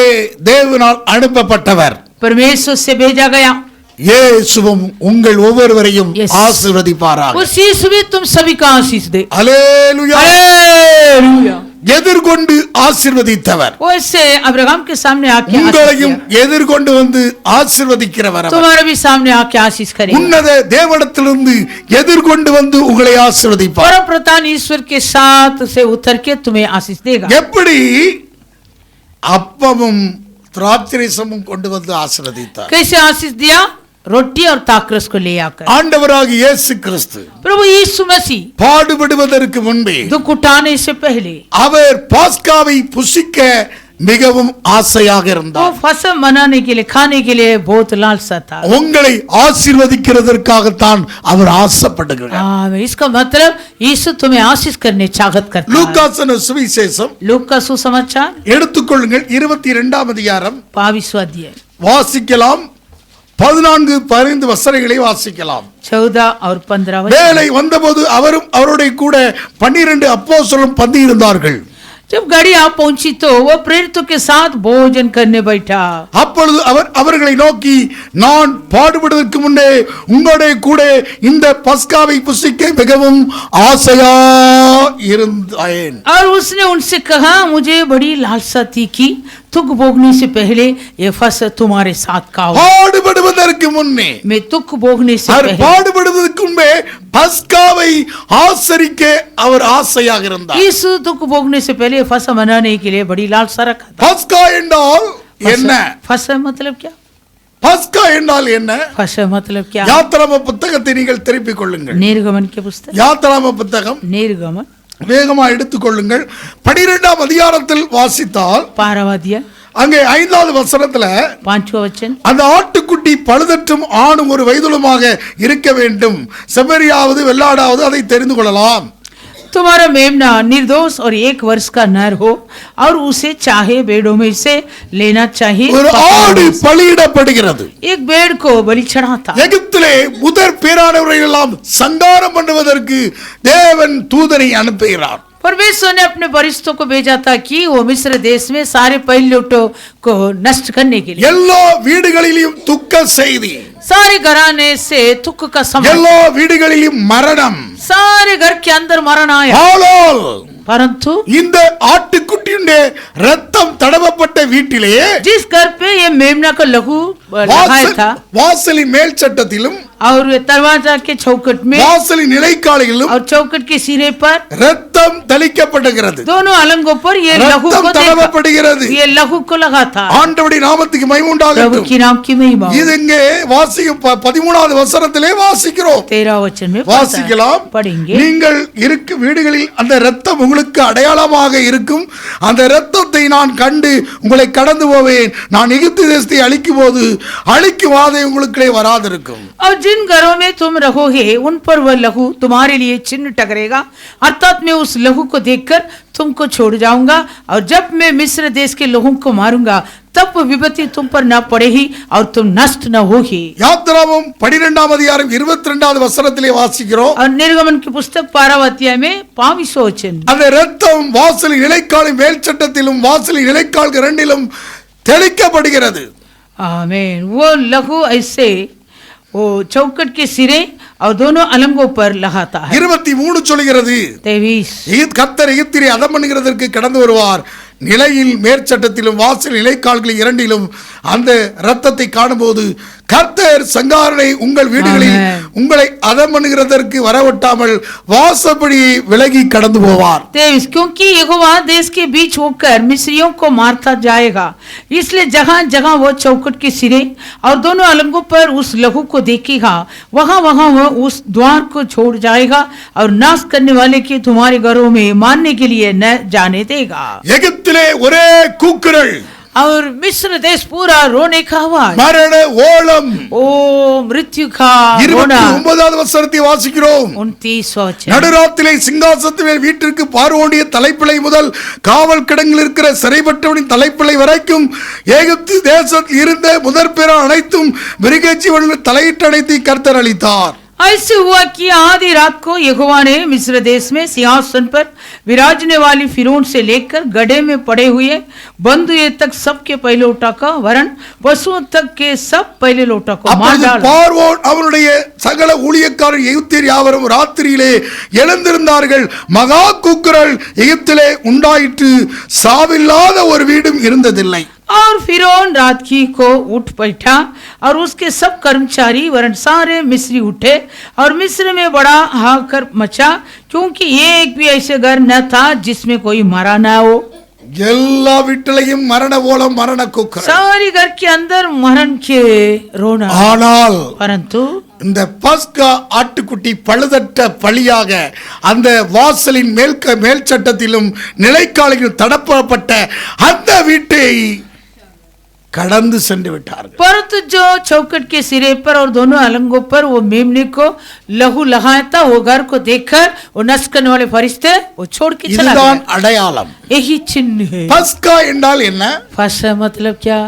தேவனால் அனுப்பப்பட்டவர் परमेश्वर से भेजा गया. இயேசுவும் உங்கள் ஒவ்வொருவரையும் Yes. ஆசீர்வதிப்பாராக. उस यीशु भी तुम सभी का आशीष दे. அல்லேலூயா. हालेलुया. எதிர்கொண்டு ஆசீர்வதித்தவர் वैसे अब्राहम के सामने आके आशीष உங்களையும் किया. எதிர்கொண்டு வந்து ஆசீர்வதிக்கிறவர் அவர். तुम्हारे भी सामने आके आशीष करेगा. உன்னத தேவனிடத்திலிருந்து எதிர்கொண்டு வந்து உங்களை ஆசீர்வதிப்பார். परम प्रधान ईश्वर के साथ से उतर के तुम्हें आशीष देगा. எப்படி அப்பமும் திராட்சரசமும் கொண்டு வந்து ஆசீர்வதித்தார். कैसे आशीष दिया? रोटी और ताकरस को ले आकर. ஆண்டவராகிய இயேசு கிறிஸ்து प्रभु यीशु मसीह பாடுபடுவதற்கு முன்பே दुख उठाने से पहले அவர் பாஸ்காவை புசிக்க மிகவும் ஆசையாக वो இருந்தார். फसह मनाने के लिए, खाने के लिए बहुत लालसा था. உங்களை ஆசீர்வதிக்கிறதற்காகத்தான் அவர் ஆசைப்படுகிறார். इसका मतलब यीशु तुम्हें आशीष करने चाहत करता है. லூக்காசன சுவிசேஷம் लूक का सुसमाचार எடுத்துக்கொள்ளுங்கள். 22ஆம் அதிகாரம் 22वां अध्याय வாசிக்கலாம். 14-15 வசனங்களை வாசிக்கலாம். 14 और 15 வேலை வந்தபோது அவரும் அவருடைய கூட 12 அப்போஸ்தலரும் பந்தி இருந்தார்கள். जब घड़ी आ पहुंची तो वो प्रेरितों के साथ भोजन करने बैठा. அப்பொழுது அவர் அவர்களை நோக்கி, நான் பாடுபடுவதற்கு முன்னே உங்களோட கூட இந்த பஸ்காவை புசிக்க மிகவும் ஆசையா இருந்தேன். और उसने उनसे कहा, मुझे बड़ी लालसा थी कि तुक भोगने से पहले ये फसह तुम्हारे साथ खाओ. பாடுபடுவதற்கு முன்னே, मैं तुक भोगने से அவர் पहले, பாடுபடுவதற்கு முன்பே பஸ்காவை ஆசரிக்க அவர் ஆசையாக இருந்தார். यीशु तुक भोगने से पहले फसह मनाने के लिए बड़ी लालसा रखा था. பஸ்கா என்றால் என்ன? फसह मतलब क्या? பஸ்கா என்றால் என்ன? फसह मतलब क्या? யாத்திராம புத்தகத்தை நீங்கள் திருப்பிக் கொள்ளுங்கள். निर्गमन के पुस्तक, யாத்திராம புத்தகம் निर्गमन வேகமா எடுத்துக்கொள்ளுங்கள். 12ஆம் அதிகாரத்தில் வாசித்தால் 12वां अध्याय அங்கே 5வது வசனத்துல 5वां वचन, அந்த ஆட்டுக்குட்டி பழுதற்றும் ஆணும் ஒரு வயதுலுமாக இருக்க வேண்டும், செம்மறியாவது வெள்ளாடாவது அதை தெரிந்து கொள்ளலாம். तुम्हारा मेमना निर्दोष और 1 वर्ष का नर हो और उसे चाहे भेड़ों में से लेना चाहिए. ஒரு ஆடு பலியிடப்படுகிறது. एक भेड़ को बलि चढ़ाता. எகிப்திலே முதற் பேரானவரை எல்லாம் சங்காரம் பண்ணுவதற்கு தேவன் தூதனை அனுப்புகிறார். परमेश्वर ने अपने वरिष्ठों को भेजा था कि वो मिस्र देश में सारे पहिलौठों को नष्ट करने के लिए. எல்லா வீடுகளிலும் துக்க செய்தி, सारे घराने से दुख का समय, எல்லா வீடுகளிலும் மரணம், सारे घर के अंदर मरण आया. ஆனால் परंतु இந்த ஆட்டுக்குட்டியுடைய ரத்தம் தடவப்பட்ட வீட்டிலே जिस घर पे ये मेमना का लहू लगाया था வாசலின் மேல் சட்டத்திலும் और दरवाजा के चौखट में வாசலின் நிலைக்காலிலும் और चौखट के सिरे पर ரத்தம் தெளிக்கப்படுகிறது, दोनों अलंगों पर ये लहू ரத்தம் को देखा, தடவப்படுகிறது. ये लहू को लगा था. ஆண்டவருடைய நாமத்துக்கு மகிமை प्रभु உண்டாகட்டும். की नाम की महिमा. இது இங்கே வாசிக்கும் 13வது வசனத்திலே வாசிக்கிறோம். 13 वचन में வாசிக்கலாம். पढ़ेंगे. நீங்கள் இருக்கு வீடுகளில் அந்த இரத்தம் உங்களுக்கு அடையாளமாக இருக்கும், அந்த இரத்தத்தை நான் கண்டு உங்களை கடந்து போவேன், நான் எகிப்து தேசத்தை அழிக்கும் போது அழிக்கும் வாதை உங்களுக்குள்ளே வராதிருக்கும். और जिन घरों में तुम रहोगे उन पर वह लहू तुम्हारे लिए चिन्ह टकरेगा, अर्थात मैं उस लहू को देखकर तुमको छोड़ जाऊंगा, और जब मैं मिस्र देश के लोगों को मारूंगा तब विपत्ति तुम पर न पड़ेगी और तुम नष्ट न होगी. யாத்திராகமம் 12ஆம் அதிகாரம் 22வது வசனத்திலே வாசிக்கிறோம். और निर्गमन की पुस्तक 12वां अध्याय में 25वां वचन, அந்த இரத்தம் வாசலின் நிலைக்காலின் மேல் சட்டத்திலும் வாசலின் நிலைக்கால் இரண்டிலும் தெளிக்கப்படுகிறது. आमीन. वो लहू ऐसे वो चौखट के सिरे और दोनों अलंगों पर लगाता है. 23 சொல்கிறது, 23 கர்த்தர் எகிப்திலே அதம் பண்ணுகிறதற்கு கடந்து வருவார், நிலையில் மேற்சட்டத்திலும் வாசல் நிலைக்கால்களில் இரண்டிலும் அந்த இரத்தத்தை காணும்போது கர்த்தர் சங்காரனை உங்கள் வீடுகளில் உங்களை அதம் பண்ணுகிறதற்கு வரவிட்டாமல் வாசப்படி விலகி கடந்து போவார். 23 क्योंकि यहोवा देश के बीच होकर मिस्रियों को मारता जाएगा, इसलिए जहाँ जहाँ वो चौखट के सिरे और दोनों अलंगों पर उस लहू को देखेगा, वहाँ वहाँ वो उस द्वार को छोड़ जाएगा और नाश करने वाले के तुम्हारे घरों में मारने के लिए न जाने देगा. எகிப்திலே ஒரே கூக்குரல், और मिस्र देश पूरा रोने का आवाज, மரண ஓலம். ओ मृत्यु का रोना. 29வது வசனத்தை வாசிக்கிறோம். 29वां वचन, நடுராத்திலே சிங்காசனத்தின் மேல் வீட்டிற்கு பார்வோனுடைய தலைப்பிள்ளை முதல் காவல் கிடங்கில் இருக்கிற சிறைப்பட்டவனின் தலைப்பிள்ளை வரைக்கும் எகிப்து தேசத்தில் இருந்த முதற் பேரா அனைத்தும் மிருகஜீவன்கள் தலையிட்டு அனைத்து கர்த்தர் அளித்தார். ऐसे हुआ कि आधी रात को यहोवा ने मिस्र देश में सिंहासन पर विराजने वाली फिरौन से लेकर गड्ढे में पड़े हुए बंधुए तक सबके पहले लोटा का वरण पशुओं तक के सब पहले लोटा को मार அப்பொழுது डाला. பார்வோன் அவனுடைய சகல ஊழியக்காரர் எகிப்தியர் யாவரும் ராத்திரியிலே எழுந்திருந்தார்கள், மகா கூக்குரல் எகிப்திலே உண்டாயிற்று, சாவில்லாத ஒரு வீடும் இருந்ததில்லை. और फिरौन रात की को उठ बैठा और उसके सब कर्मचारी वरन सारे मिस्री उठे और मिस्र में बड़ा हाहाकार मचा, क्योंकि एक भी ऐसे घर न था जिसमें कोई मरा ना हो. எல்லா வீட்டிலையும் மரண ஓலம், மரண கூக்குரல். सारी घर के अंदर मरण के रोना. ஆனால் परंतु இந்த பஸ்கா ஆட்டுக்குட்டி பழுதற்ற பலியாக அந்த வாசலின் மேல் சட்டத்திலும் நிலைக்காலிலும் தடப்பட்ட அந்த வீட்டை கடந்து சென்று விட்டார்கள். परंतु जो चौखट के सिरे पर और दोनों अलंगों पर वो मेमने को लहू लगाया था, वो घर को देखकर वो नष्ट करने वाले फरिश्ते वो छोड़ के चला இதுதான் गया. அடையாளம். यही चिन्ह है. பஸ்கா என்றால் என்ன? फसा मतलब क्या?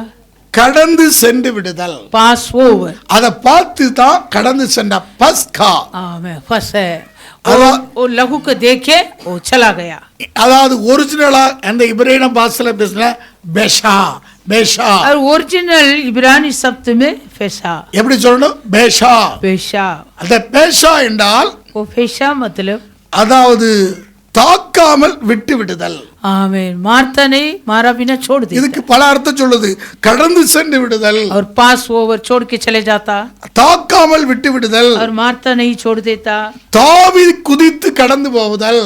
கடந்து சென்று விடுதல். पास ओवर. அதை பார்த்து தான் கடந்து சென்ற பஸ்கா. मैं फंसे वो लहू को देखे वो चला गया. அதாவது ஒரிஜினலா அந்த இப்ரேன பாஷையில பேசுற பெஷா, பெஷா. और ओरिजिनल इब्रानी शब्द में फेशा. எப்படி சொல்லணும்? பெஷா. पेशा. அந்த பெஷா என்றால் वो फेशा मतलब அதாவது தாக்காமல் விட்டு விடுதல். आमीन. मारता नहीं, मारा बिना छोड़ दे. இதுக்கு பல அர்த்தம் சொல்லுது. கடந்து சென்று விடுதல், और पास ओवर छोड़ के चले जाता. தாக்காமல் விட்டு விடுதல், और मारता नहीं छोड़ देता. தாவி குதித்து கடந்து போவதல்.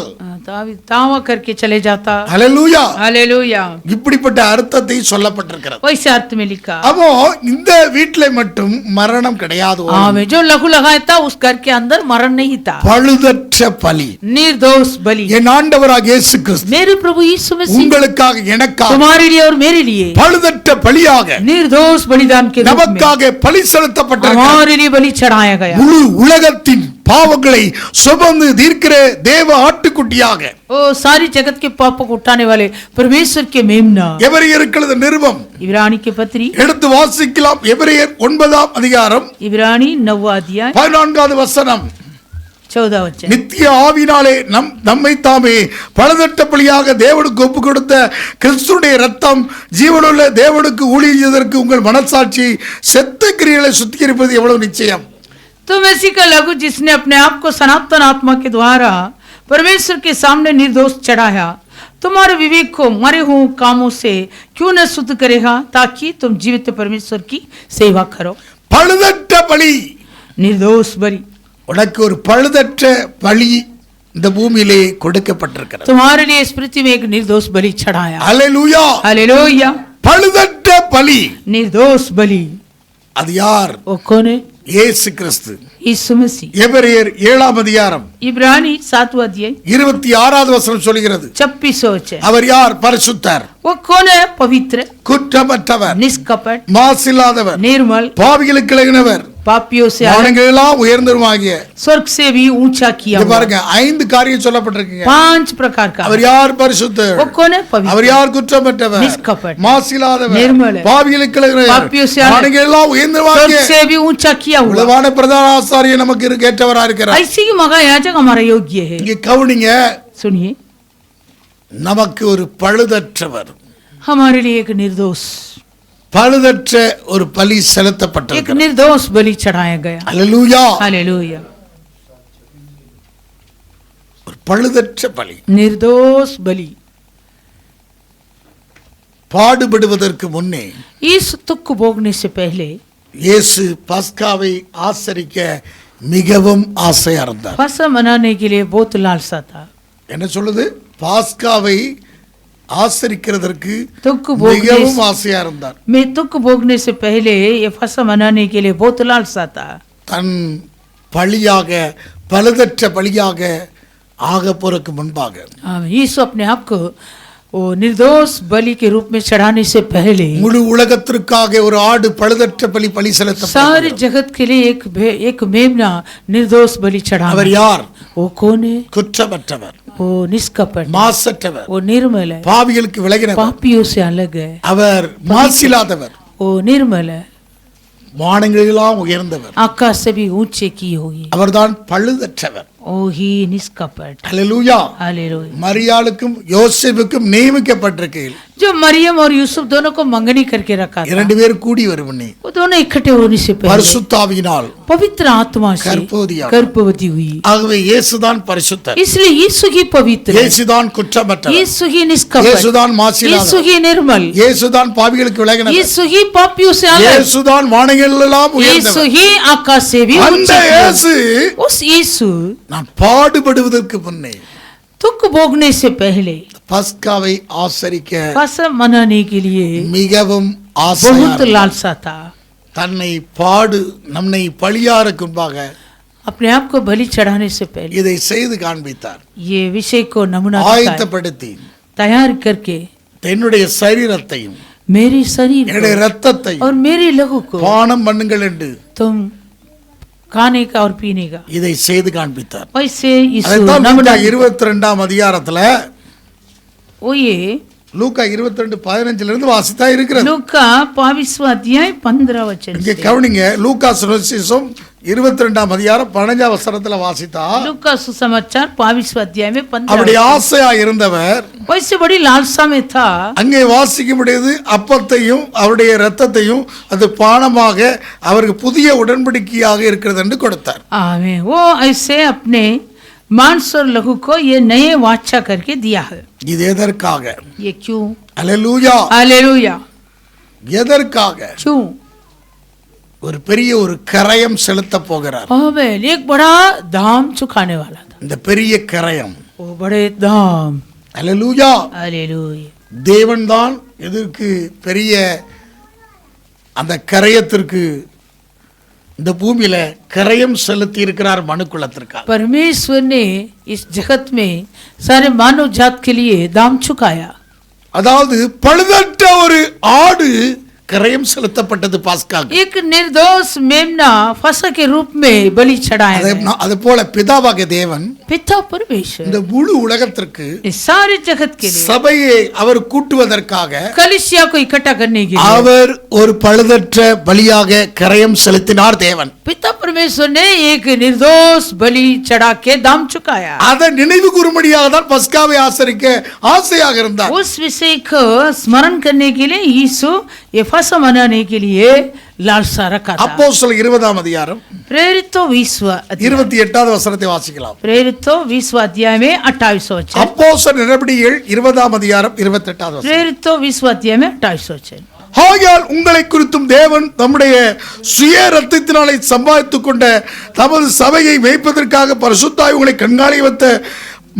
दावीद दावा करके चले जाता। ஹல்லேலூயா. हालेलुया। இப்படிப்பட்ட அர்த்தத்தை சொல்லப்பட்டிருக்கிறது. वैसे अर्थ में लिखा। அப்போ இந்த வீட்டில மட்டும் மரணம் கிடையாது. आमें जो लघु लगाया था उस घर के अंदर मरण नहीं था। பழுதற்ற பலி, निर्दोष बलि। என் ஆண்டவராகிய இயேசு கிறிஸ்து मेरे प्रभु यीशु मसीह உங்களுக்காக எனக்காக तुम्हारे लिए और मेरे लिए பழுதற்ற பலியாக निर्दोष बलिदान के रूप में நமக்காக பலி செலுத்தப்பட்டிருக்கிறது. हमारे लिए बलि चढ़ाया गया। முழு உலகத்தின் பாவங்களை சுமந்து தீர்க்கிற தேவ ஆட்டுக்குட்டியாக ओ सारी जगत के पापों को उठाने वाले परमेश्वर के मेमना। எபிரேயருக்கு நிருபம் इब्रानी के पत्री எடுத்து வாசிக்கலாம். எபிரேயர் 9ஆம் அதிகாரம் इब्रानी 9वां अध्याय 14வது வசனம். 14 वचन। நித்திய ஆவினாலே நம்மை தாமே பழுதற்ற பலியாக தேவனுக்கு ஒப்பு கொடுத்த கிறிஸ்துடைய ரத்தம் ஜீவனுள்ள தேவனுக்கு ஊழியம் செய்வதற்கு உங்கள் மனசாட்சி செத்த கிரியைகளை சுத்திகரிப்பது எவ்வளவு நிச்சயம். तुम ऐसी का लघु जिसने अपने आप को सनातन आत्मा के द्वारा परमेश्वर के सामने निर्दोष चढ़ाया, तुम्हारे विवेक को मरे हुए कामों से क्यों न शुद्ध करेगा, ताकि तुम जीवित परमेश्वर की सेवा करो। பழுதற்ற பலி, निर्दोष बलि। உனக்கு ஒரு பழுதற்ற பலி இந்த பூமியிலே கொடுக்கப்பட்டிருக்கிறது. तुम्हारे लिए इस पृथ्वी में एक निर्दोष बलि चढ़ाया। ஹல்லேலூயா. हालेलुया। பழுதற்ற பலி, निर्दोष बलि அது யார்? वो कौन है? இயேசு கிறிஸ்து. यीशु मसीह। எபிரேயர் 7ஆம் அதிகாரம் इब्रानी 7वां अध्याय 26வது வசனம் சொல்கிறது. 26 वचन। அவர் யார்? பரிசுத்தர், वो कौन है? पवित्र, குற்றமற்றவர், निष्कपट, மாசில்லாதவர், निर्मल, பாவிகளுக்கு இலகினவர், पापियों से अलग, வானங்களெல்லாம் உயர்ந்தவருமாகிய. स्वर्ग से भी ऊंचा किया இங்க हुआ। பாருங்க, 5 காரியம் சொல்லப்பட்டிருக்குங்க. 5 प्रकार का। அவர் யார்? பரிசுத்தர். वो कौन है? पवित्र, அவர் யார்? குற்றமற்றவர், निष्कपट, மாசில்லாதவர், निर्मल, பாவிகளுக்கு இலகினவர், पापियों से अलग, வானங்களெல்லாம் स्वर्ग உயர்ந்தவருமாகிய. से भी ऊंचा किया हुआ। உலவான பிரதான ஆசாரியர் நமக்கு ஏற்றவரா இருக்கிறார். ऐसे ही महायाजक हमारा योग्य है। இங்க கவனிங்க, सुनिए, நமக்கு ஒரு பழுதற்றவர், हमारे लिए एक निर्दोष, பழுதற்ற ஒரு பலி एक செலுத்தப்பட்டிருக்கிறது. निर्दोष बलि चढ़ाया गया। அல்லேலூயா. हालेलुया। ஒரு பழுதற்ற பலி. निर्दोष बलि। பாடுபடுவதற்கு முன்னே इस दुख को भोगने से पहले இயேசு பஸ்காவை ஆசரிக்க மிகவும் ஆசையா இருந்தார். फसह मनाने के लिए बहुत लालसा था। என்ன சொல்லுது? பாஸ்காவை ஆசரிக்கிறதற்கு दुख भोगने மிகவும் ஆசையா இருந்தார். मैं दुख भोगने से पहले ये फसह मनाने के लिए बहुत लालसा था। தன் பலியாக பழுதற்ற பலியாக ஆக போறதுக்கு முன்பாக यीशु अपने आप को वो निर्दोष बलि के रूप में चढ़ाने से पहले முழு உலகத்திற்காக ஒரு ஆடு பழுதற்ற பலி செலுத்த. सारे जगत के लिए एक मेमना निर्दोष बलि चढ़ाना। அவர் யார்? वो कौन है? குற்றமற்றவர், वो निष्कपट, மாசற்றவர், वो निर्मल है, பாவிகளுக்கு விலகினவர், पापियों से अलग है, அவர் மாசில்லாதவர், वो निर्मल है, வானங்களெல்லாம் உயர்ந்தவர், आकाश से भी ऊंचे की हुई, அவர்தான் பழுதற்றவர். ओ ही निष्कपट। அல்லேலூயா. हालेलुया। மரியாளுக்கும் யோசேப்புக்கும் நியமிக்கப்பட்டிருக்கையில் जो मरियम और यूसुफ दोनों को मंगनी करके रखा था, 2 பேர் கூடி வருவனே वो दोनों इकट्ठे होने से पहले பரிசுத்தாவியினால் पवित्र आत्मा से गर्भवती हुई। ஆகவே இயேசுதான் பரிசுத்தர், इसलिए यीशु ही पवित्र, இயேசுதான் குற்றமற்றவர், यीशु ही निष्कपट, இயேசுதான் यीशु மாசில்லாதவர், ही निर्मल, இயேசுதான் பாவிகளுக்கு விலகினவர், यीशु ही पापियों से अलग, இயேசுதான் வானங்களெல்லாம் यीशु உயர்ந்தவர். ही आकाश से भी அந்த ऊंचे की இயேசு हुई। उस यीशु நான் பாடுபடுவதற்கு முன்னே दुख भोगने से पहले பஸ்காவை ஆசரிக்க फसह मनाने के लिए மிகவும் बहुत ஆசையா लालसा था। தன்னை நம்மை பழியாருக்கு முன்பாக अपने आप को बलि चढ़ाने से पहले இதை செய்து காண்பித்தார். ये विषय को नमूना दिखाया, ஆயத்தப்படுத்தி तैयार करके என்னுடைய சரீரத்தையும் मेरी शरीर என்னுடைய को ரத்தத்தையும் और मेरे लहू को பானம் பண்ணுங்கள் என்று तुम खाने का और पीने का। இதை செய்து காண்பித்தார். वैसे यीशु அதைத்தான் नमूना லூக்கா 22ஆம் அதிகாரத்துல वो ये லூக்கா 22:15 இருந்து வாசித்தா இருக்கிறது. लूका 22वां अध्याय 15 वचन இங்க से। கவனிங்க, லூக்கா சுவிசேஷம் 22ஆம் அதிகாரம் 15ஆம் வசனத்துல வாசித்தா लूका सुसमाचार 22वां अध्याय में 15 அவருடைய ஆசையா இருந்தவர் वैसे बड़ी लालसा में था। அங்கே வாசிக்க முடியாது, அப்பத்தையும் அவருடைய ரத்தத்தையும் அது பானமாக அவருக்கு புதிய உடன்படிக்கையாக இருக்கிறது என்று கொடுத்தார். आमीन। वो ऐसे अपने मांस और लहू को ये नए वाचा करके दिया है। இது எதற்காக? ये क्यों? அல்லேலூயா. हालेलुया। எதற்காக? क्यों? ஒரு பெரிய ஒரு கரையம் செலுத்த போகிறார். आमीन। एक बड़ा दाम चुकाने वाला था। இந்த பெரிய கரையம் वो बड़े दाम। அல்லேலூயா. हालेलुया। தேவன்தான் எதற்கு பெரிய அந்த கரையத்திற்கு இந்த பூமியில கரையம் செலுத்தி இருக்கிறார் மனுக்குலத்திற்காக. परमेश्वर ने इस जगत में सारे मानव जात के लिए दाम चुकाया। அதாவது பழுதற்ற ஒரு ஆடு கரையம் செலுத்தப்பட்டது பாஸ்காக்கு. एक निर्दोष मेमना फसह के रूप में बलि चढ़ाया गया। அது போல பிதாவாகிய தேவன் पिता परमेश्वर இந்த முழு உலகத்திற்கு इस सारे जगत के लिए சபையை அவர் கூட்டுவதற்காக कलीसिया को इकट्ठा करने के लिए அவர் ஒரு பழுதற்ற பலியாக கரையம் செலுத்தினார் தேவன். पिता परमेश्वर ने एक निर्दोष बलि चढ़ा के दाम चुकाया। அதை நினைவு கூறும்படியாக தான் பஸ்காவை ஆசரிக்க ஆசையாக இருந்தார். उस विषय को स्मरण करने के लिए यीशु ये फसह मनाने के लिए लालसा रखा था। அப்போஸ்தலர் 20ஆம் அதிகாரம் प्रेरितों 20 28வது வசனத்தை வாசிக்கலாம். प्रेरितों 20 अध्याय में 28 वचन। அப்போஸ்தலர் நடபடிகள் 20ஆம் அதிகாரம் 28வது வசனம். प्रेरितों 20 अध्याय में 28 वचन। ஆகையால் உங்களை குறித்தும் தேவன் தம்முடைய சுய ரத்தத்தினாலே சம்பாதித்துக் கொண்ட தமது சபையை மேய்ப்பதற்காக பரிசுத்தாய் உங்களை கண்காணி வைத்த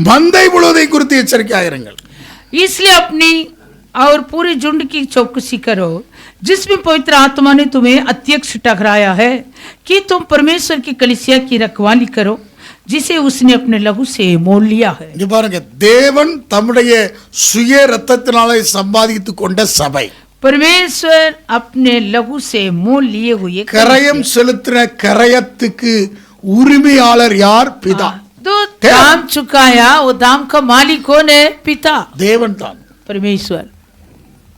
மந்தை முழுவதை குறித்து எச்சரிக்கையாயிருங்கள். इसलिए अपनी और पूरे झुंड की चौकसी करो जिसमें पवित्र आत्मा ने तुम्हें अध्यक्ष ठहराया है कि तुम परमेश्वर की कलीसिया की रखवाली करो जिसे उसने अपने लहू से मोल लिया है। இங்க பாருங்க, தேவன் தம்முடைய சுய ரத்தத்தினாலே சம்பாதித்துக் கொண்ட சபை, परमेश्वर अपने लहू से मोल लिए हुए கரையம் செலுத்தின கரையத்துக்கு உரிமையாளர் யார்? பிதா. तो दाम चुकाया, वो दाम का मालिक कौन है? पिता, தேவன் தான். परमेश्वर।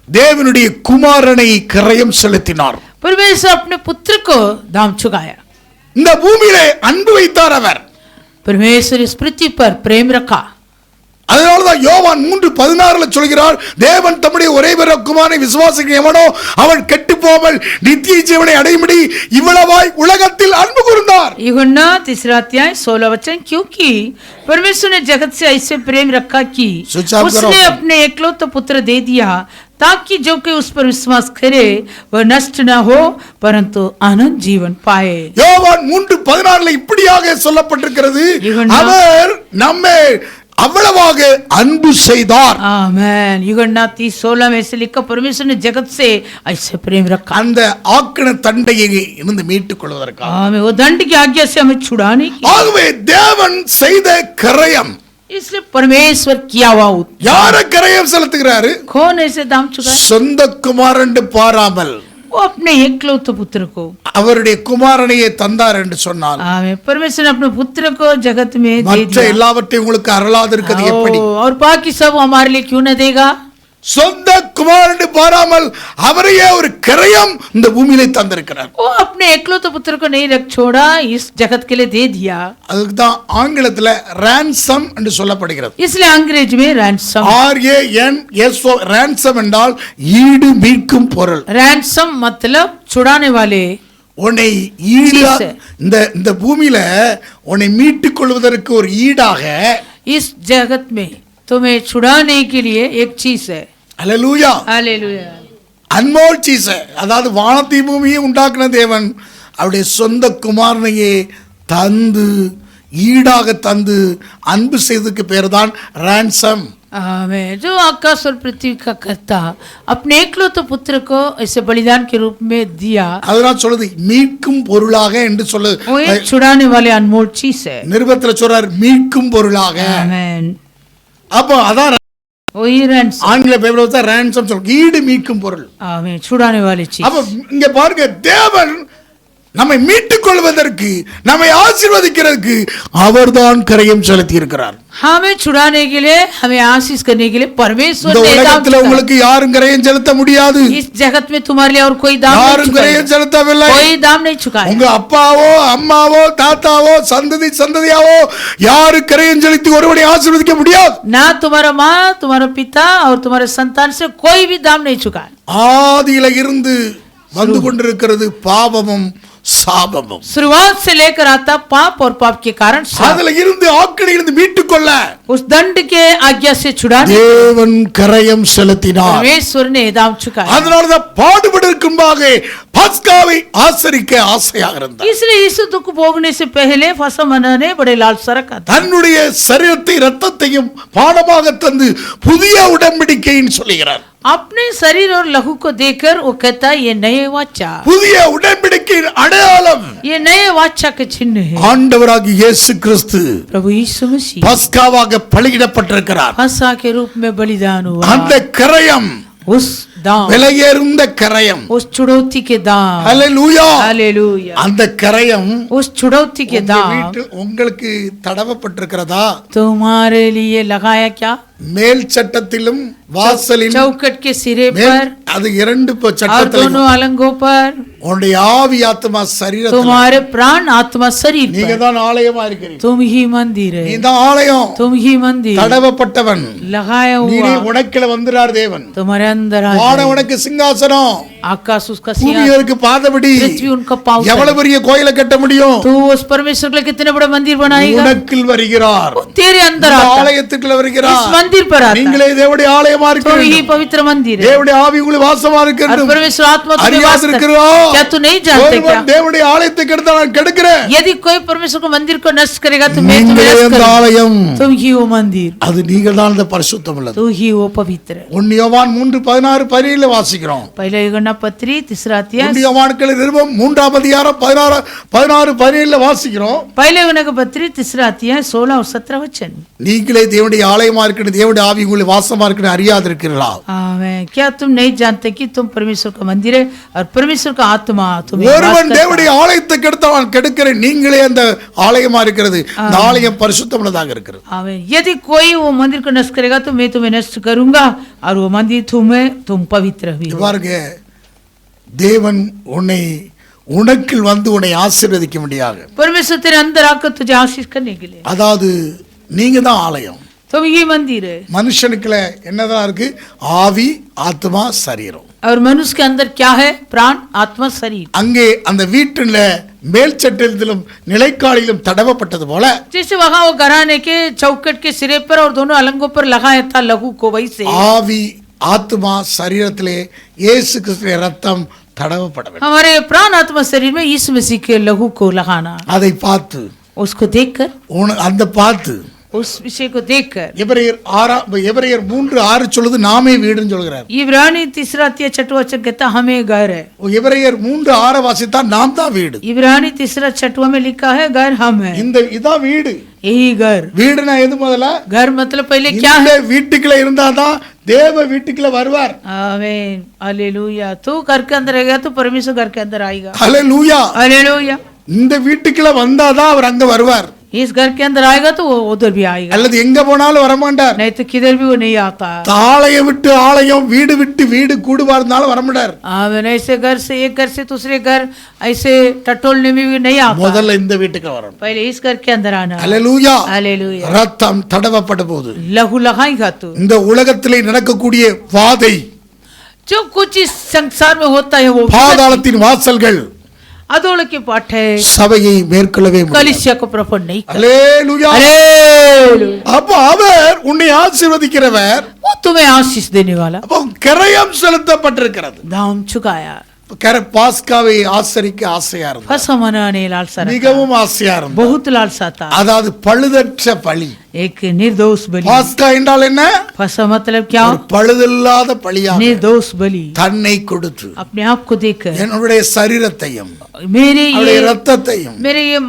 தேவனுடைய குமாரனை கரையம் செலுத்தினார். परमेश्वर अपने पुत्र को दाम चुकाया। இந்த பூமியிலே அன்பு வைத்தார் அவர். परमेश्वर इस पृथ्वी पर प्रेम रखा। அதனாலதான் யோவான் 3:16 சொல்கிறார், தேவன் தம்முடைய ஒரே பேர குமாரனை விசுவாசிக்க எவனோ அவன் கெட்டு போமல் நித்திய ஜீவனை அடையும்படி இவ்வளவாய் உலகத்தில் அன்பு கூர்ந்தார். यूहन्ना 3 अध्याय 16 वचन। क्योंकि परमेश्वर ने जगत से ऐसे प्रेम रखा कि उसने अपने एकलौते पुत्र दे दिया ताकि जो कोई उस पर विश्वास करे वह नष्ट न हो परंतु अनंत जीवन पाए। யோவான் 3:16 இப்படியாக சொல்லப்பட்டிருக்கிறது, அவர் நம்மை அவ்வளவாக அன்பு செய்தார். आमेन। यूहन्ना 3:16 में से लिखा, परमेश्वर ने जगत से ऐसे प्रेम रखा। அந்த ஆக்கின தண்டையை இருந்து மீட்டுக் கொள்வதற்காக. आमेन। वो दंड की आज्ञा से हमें छुड़ाने की। ஆகவே தேவன் செய்த கரையம், इसलिए परमेश्वर किया हुआ யார கரையம் செலுத்துகிறாரு? कौन ऐसे दाम चुकाया? சொந்த குமாரன் பாராமல் वो अपने एकलौते पुत्र को, அவருடைய குமாரனையே தந்தார் என்று சொன்னால், आमेन, परमेश्वर ने अपने पुत्र को जगत में दे மற்ற दिया। எல்லாவற்றையும் உங்களுக்கு அருளாது இருக்கிறது எப்படி? और बाकी सब हमारे लिए क्यों न देगा? சொந்த குமாரன் பாராமல் அவரையே ஒரு கரையம் இந்த பூமியிலே தந்திருக்கிறார். वो अपने एकलौते पुत्र को नहीं रख छोड़ा, इस जगत के लिए दे दिया। அதுக்கு தான் ஆங்கிலத்துல ransom என்று சொல்லப்படுகிறது. इसलिए अंग्रेज में रैंसम, RANSO, ransom என்றால் ஈடு மீட்கும் பொருள். रैंसम मतलब छुड़ाने वाले। உன்னை ஈடா இந்த பூமியில உன்னை மீட்டுக் கொள்வதற்கு ஒரு ஈடாக इस जगत में तुम्हें छुड़ाने के लिए एक चीज है। அல்லேலூயா, हालेलुया। அன்மோல் சீஸ், அதாவது வானத்தையும் பூமியை உண்டாக்குன தேவன் அவருடைய சொந்த குமாரனையே தந்து ஈடாக தந்து அன்பு செய்ததுக்கு பேர் தான் ransom. आमेन। जो आकाश और पृथ्वी का करता अपने एकलौते पुत्र को ऐसे बलिदान के रूप में दिया, அதனால் சொல்லுது மீட்கும் பொருளாக என்று சொல்லு. वो एक छुड़ाने वाले अनमोल चीज है। நிருபத்துல சொல்றார் மீட்கும் பொருளாக. आमेन। அப்போ அதான் वही रैंसम, ஆங்கில பேப்பர்ல ransom சொல்ற ஈடு மீட்கும் பொருள். आमेन, छुड़ाने वाली चीज। அப்ப இங்க பாருங்க, தேவன் நம்மை மீட்டுக் கொள்வதற்கு, நம்மை ஆசீர்வதிக்கிறதுக்கு அவர்தான் கரையம் செலுத்தி இருக்கிறார். हमें छुड़ाने के लिए, हमें आशीष करने के लिए परमेश्वर இந்த ने दाम உலகத்துல चुकाया। உங்களுக்கு யாரும் கரையம் செலுத்த முடியாது. इस जगत में तुम्हारे लिए और कोई दाम नहीं யாரும் चुकाया, கரையம் செலுத்தவில்லை. कोई दाम नहीं चुकाया। உங்க அப்பாவோ அம்மாவோ தாத்தாவோ சந்ததியாவோ யாரு கரையம் செலுத்தி ஒருவனை ஆசீர்வதிக்க முடியாது. ना तुम्हारा माँ, तुम्हारा पिता और तुम्हारे संतान से कोई भी दाम नहीं चुकाया। ஆதியில இருந்து வந்து கொண்டிருக்கிறது பாவமும் சாபமும். शुरुआत से लेकर आता पाप और पाप के कारण शाप। அதுல இருந்து ஆக்கினை இருந்து மீட்டுக் கொள்ள उस दंड के आज्ञा से छुड़ाने தேவன் கரையம் செலுத்தினார். परमेश्वर ने दाम चुकाया। அதனாலதான் பாடுபடுவதற்கும்பாக பாஸ்காவை ஆசரிக்க ஆசையாக இருந்தார். इसलिए यीशु दुख भोगने से पहले फसह मनाने बड़े लालसा रखा था. தன்னுடைய சரீரத்தை இரத்தத்தையும் பானமாக தந்து புதிய உடன்படிக்கைன்னு சொல்லுகிறார். अपने शरीर और लहू को देखकर वो कहता है ये नए वाचा, புதிய உடன்படிக்கையின் அடையாளம், ये नए वाचा के चिन्ह है. ஆண்டவராகிய இயேசு கிறிஸ்து प्रभु यीशु मसीह பஸ்காவாக பலியிடப்பட்டிருக்கிறார். फसह के रूप में बलिदान हुआ. அந்த கரையம், उस दाम, விலையேறுந்த கரையம், उस चुड़ौती के दाम, ஹல்லேலூயா, हालेलुया, அந்த கரையம் उस चुड़ौती के உங்க दाम வீட்டில் உங்களுக்கு தடவப்பட்டிருக்கிறதா? तुम्हारे लिए लगाया क्या? மேல் சட்டத்திலும் வாசலின் चौखट के सिरे மேல், पर அது இரண்டு और சட்டத்திலும் दोनों अलंगों पर உன்னுடைய ஆவி ஆத்மா சரீரத்தில் तुम्हारे प्राण आत्मा शरीर நீங்க पर தான் ஆலயமா இருக்கிறீங்க. तुम ही मंदिर நீ है, தான் ஆலயம். तुम ही मंदिर தடவப்பட்டவன் लगाया நீரே हुआ உனக்குல வந்துறார் தேவன். तुम्हारे अंदर आ வான जाए. உனக்கு சிங்காசனம், आकाश उसका பூமி सिंहासन, அதற்கு பாதபடி. पृथ्वी उनका पाँव எவ்வளவு तले. பெரிய கோயிலை கட்ட முடியும்? तू उस परमेश्वर के लिए कितने बड़े मंदिर बनाएगा? உனக்குள் வருகிறார், वो तेरे अंदर இந்த आता है, ஆலயத்துக்குள்ள इस வருகிறார். मंदिर पर आता है. நீங்களே தேவனுடைய ஆலயமா तो இருக்கிறீங்க. ही पवित्र मंदिर है தேவனுடைய ஆவி உங்களுக்கு வாசமா और இருக்கிறது. परमेश्वर आत्मा तुम्हें அறியாது वास करता இருக்கிறா? है. क्या तू नहीं जानते क्या? ஒருவன் தேவனுடைய ஆலயத்தை கெடுத்தா நான் கெடுக்கிறேன். यदि कोई परमेश्वर को मंदिर को नष्ट करेगा तो मैं तुम्हें நீங்களே नष्ट அந்த करूंगा. ஆலயம், तुम ही वो मंदिर, அது நீங்கள் தான் அந்த பரிசுத்தம் உள்ளது. तू ही वो पवित्र है. 1 யோவான் 3:16 வாசிக்கிறோம். पहला यूहन्ना पत्री तीसरा अध्याय, 1 யோவானுக்கு நிருபம் 3ஆம் அதிகாரம் 16 வாசிக்கிறோம். पहले यूहन्ना की पत्री तीसरा अध्याय 16 और 17 वचन. நீங்களே தேவனுடைய ஆலயமா இருக்கிறது, தேவனுடைய ஆவி உங்களுக்கு வாசமா இருக்கிறது அறியாது இருக்கிறீர்களா? आमीन. क्या तुम नहीं जानते कि तुम परमेश्वर का मंदिर है और परमेश्वर का आत्मा तुम्हें वास ஒருவன் करता है? தேவனுடைய ஆலயத்தை கெடுத்தா நான் கெடுக்கிறேன். நீங்களே அந்த ஆலயமா இருக்கிறது. இந்த ஆலயம் பரிசுத்தமுள்ளதாக இருக்கிறது. आमीन. यदि कोई वो मंदिर को नष्ट करेगा तो मैं तुम्हें नष्ट करूंगा और वो मंदिर तुम पवित्र भी हो. பாருங்க, தேவன் உனக்குள் வந்து உன்னை ஆசீர்வதிக்க முடியாது. परमेश्वर तेरे अंदर आकर तुझे आशीष करने के लिए, அதாவது நீங்க தான் ஆலயம். तुम ये मंदिर है. மனுஷனுக்குள்ள என்னதான் இருக்கு? ஆவி, ஆத்மா, சரீரம். और मनुष्य के अंदर क्या है? प्राण, आत्मा, शरीर. அங்கே அந்த வீட்டுல மேல் சட்டத்திலும் நிலைக்காலிலும் தடவப்பட்டது போல जैसे वहां वो घराने के चौखट के सिरे पर और दोनों अलंगों पर लगाया था लहू को, वैसे ஆவி, ஆத்மா, சரீரத்திலே இயேசு கிறிஸ்துவின் ரத்தம் தடவப்பட வேண்டும். हमारे प्राण, आत्मा, शरीर में यीशु मसीह के लहू को लगाना. அதை பார்த்து उसको देखकर, அந்த பார்த்து उस विषय को देखकर, எபிரேயர் 3:6 சொல்லுது நாமே வீடுன்னு சொல்கிறார். इब्रानी तीसरा अध्याय छठवां वचन कहता हमें घर है. எபிரேயர் 3:6 வாசித்தா நாம் தான் வீடு. इब्रानी तीसरा छठवां में लिखा है घर हम है. இதான் வீடு. यही घर. வீடுனா எது? முதல்ல घर मतलब पहले क्या இந்த है? வீட்டுக்குள்ள இருந்தாதான் தேவ வீட்டுக்குள்ள வருவார். आमीन, हालेलुया. तू घर के अंदर रहेगा तो परमेश्वर घर के अंदर आएगा. ஹல்லேலூயா. हालेलुया. இந்த வீட்டுக்குள்ள வந்தாதான் அவர் அங்க வருவார். इस घर के अंदर आएगा तो वो उधर भी आएगा, அல்லது எங்க போனாலும் வரமாட்டார். नहीं तो किधर भी वो नहीं आता. ஆலயம் விட்டு ஆலயம், வீடு விட்டு வீடு கூடுவார்னாலும் வரமாட்டார். आमीन. ऐसे घर से एक घर से दूसरे घर ऐसे टटोलने में भी नहीं आता. முதல்ல இந்த வீட்டுக்கு வரணும். पहले इस घर के अंदर आना. ஹல்லேலூயா. हालेलुया. ரத்தம் தடவப்பட்ட போது लहू लगाएगा तू. இந்த உலகத்திலே நடக்கக்கூடிய வாதை, जो कुछ इस संसार में होता है वो பாதாளத்தின் வாசல்கள் अधोल के पाठ है, சபையை மேற்கொள்ளவே முடியாது. कलीसिया को प्रफुल्ल नहीं कर. ஹல்லேலூயா. हालेलुया. அப்ப அவர் உன்னை ஆசீர்வதிக்கிறவர். वो तुम्हें आशीष देने वाला. அப்ப கிரயம் செலுத்தப்பட்டிருக்கிறது. दाम चुकाया. பாஸ்காவை ஆசரிக்க ஆசையா இருந்தது. फसह मनाने लालसा रखा. மிகவும் ஆசையா இருந்தது. बहुत लालसा था. அதாவது பழுதற்ற பலி. एक निर्दोष बलि. பாஸ்கா என்றால் என்ன? फसह मतलब क्या? ஒரு பழுதில்லாத பலியாக निर्दोष बलि. தன்னை கொடுத்து अपने आप को देकर என்னுடைய சரீரத்தையும் मेरे அவருடைய ये ரத்தத்தையும்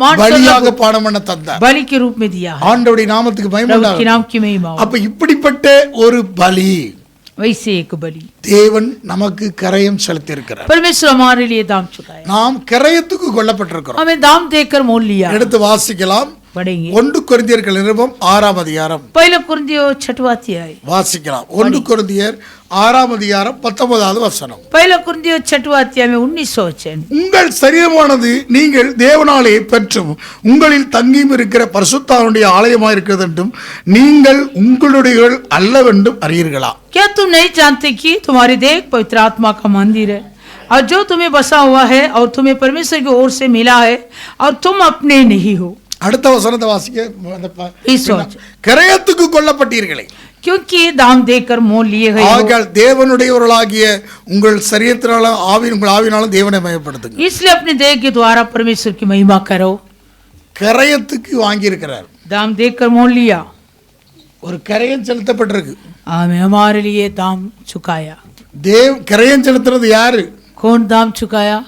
मांस பலியாக பானம் பண்ண தந்தார். बलि के रूप में दिया है. ஆண்டவருடைய நாமத்துக்கு மகிமை प्रभु के உண்டாகட்டும். नाम की महिमा हो. அப்ப இப்படிப்பட்ட ஒரு பலி वैसे एक बलि தேவன் நமக்கு கரையம் செலுத்தி இருக்கிறார். परमेश्वर हमारे लिए दाम चुकाया. நாம் கரையத்துக்கு கொல்லப்பட்டிருக்கிறோம். हमें दाम देकर मोल लिया. எடுத்து வாசிக்கலாம். पढ़ेंगे 1 கொரிந்தியர்கள் நிருபம் 6ஆம் அதிகாரம் पहले कुरिन्थियों 6वां अध्याय. வாசிக்கலாம். 1 கொரிந்தியர் 6ஆம் அதிகாரம் 19வது வசனம். पहले कुरिन्थियों 6वां अध्याय में 19 वचन. உங்கள் சரீரமானது நீங்கள் தேவனாலே பெற்றும் உங்களில் தங்கியும் இருக்கிற பரிசுத்தாவினுடைய ஆலயமாக இருக்கிறது என்றும் நீங்கள் உங்களுடையவர்கள் அல்லவென்றும் அறியீர்களா? क्या तुम नहीं जानते कि तुम्हारी देह पवित्र आत्मा का मंदिर है और जो तुम्हें बसा हुआ है और तुम्हें परमेश्वर की ओर से मिला है और तुम अपने नहीं हो. அடுத்த வசனத்தை வாசிக்க. इस वचन. கரையத்துக்கு கொல்லப்பட்டீர்களே. क्योंकि ये दाम देकर मोल लिए गए हो। ஆகையால் தேவனுடையவர்களாகிய உங்கள் சரீரத்தினாலும் உங்கள் ஆவியினாலும் தேவனை மகிமைப்படுத்துங்க. इसलिए अपने देह के द्वारा परमेश्वर की महिमा करो। கரையத்துக்கு வாங்கி இருக்கிறார். दाम देकर मोल लिया, ஒரு கரையம் செலுத்தப்பட்டிருக்கு. हमें हमारे लिए दाम चुकाया। கரையம் செலுத்துறது யாரு? कौन दाम चुकाया?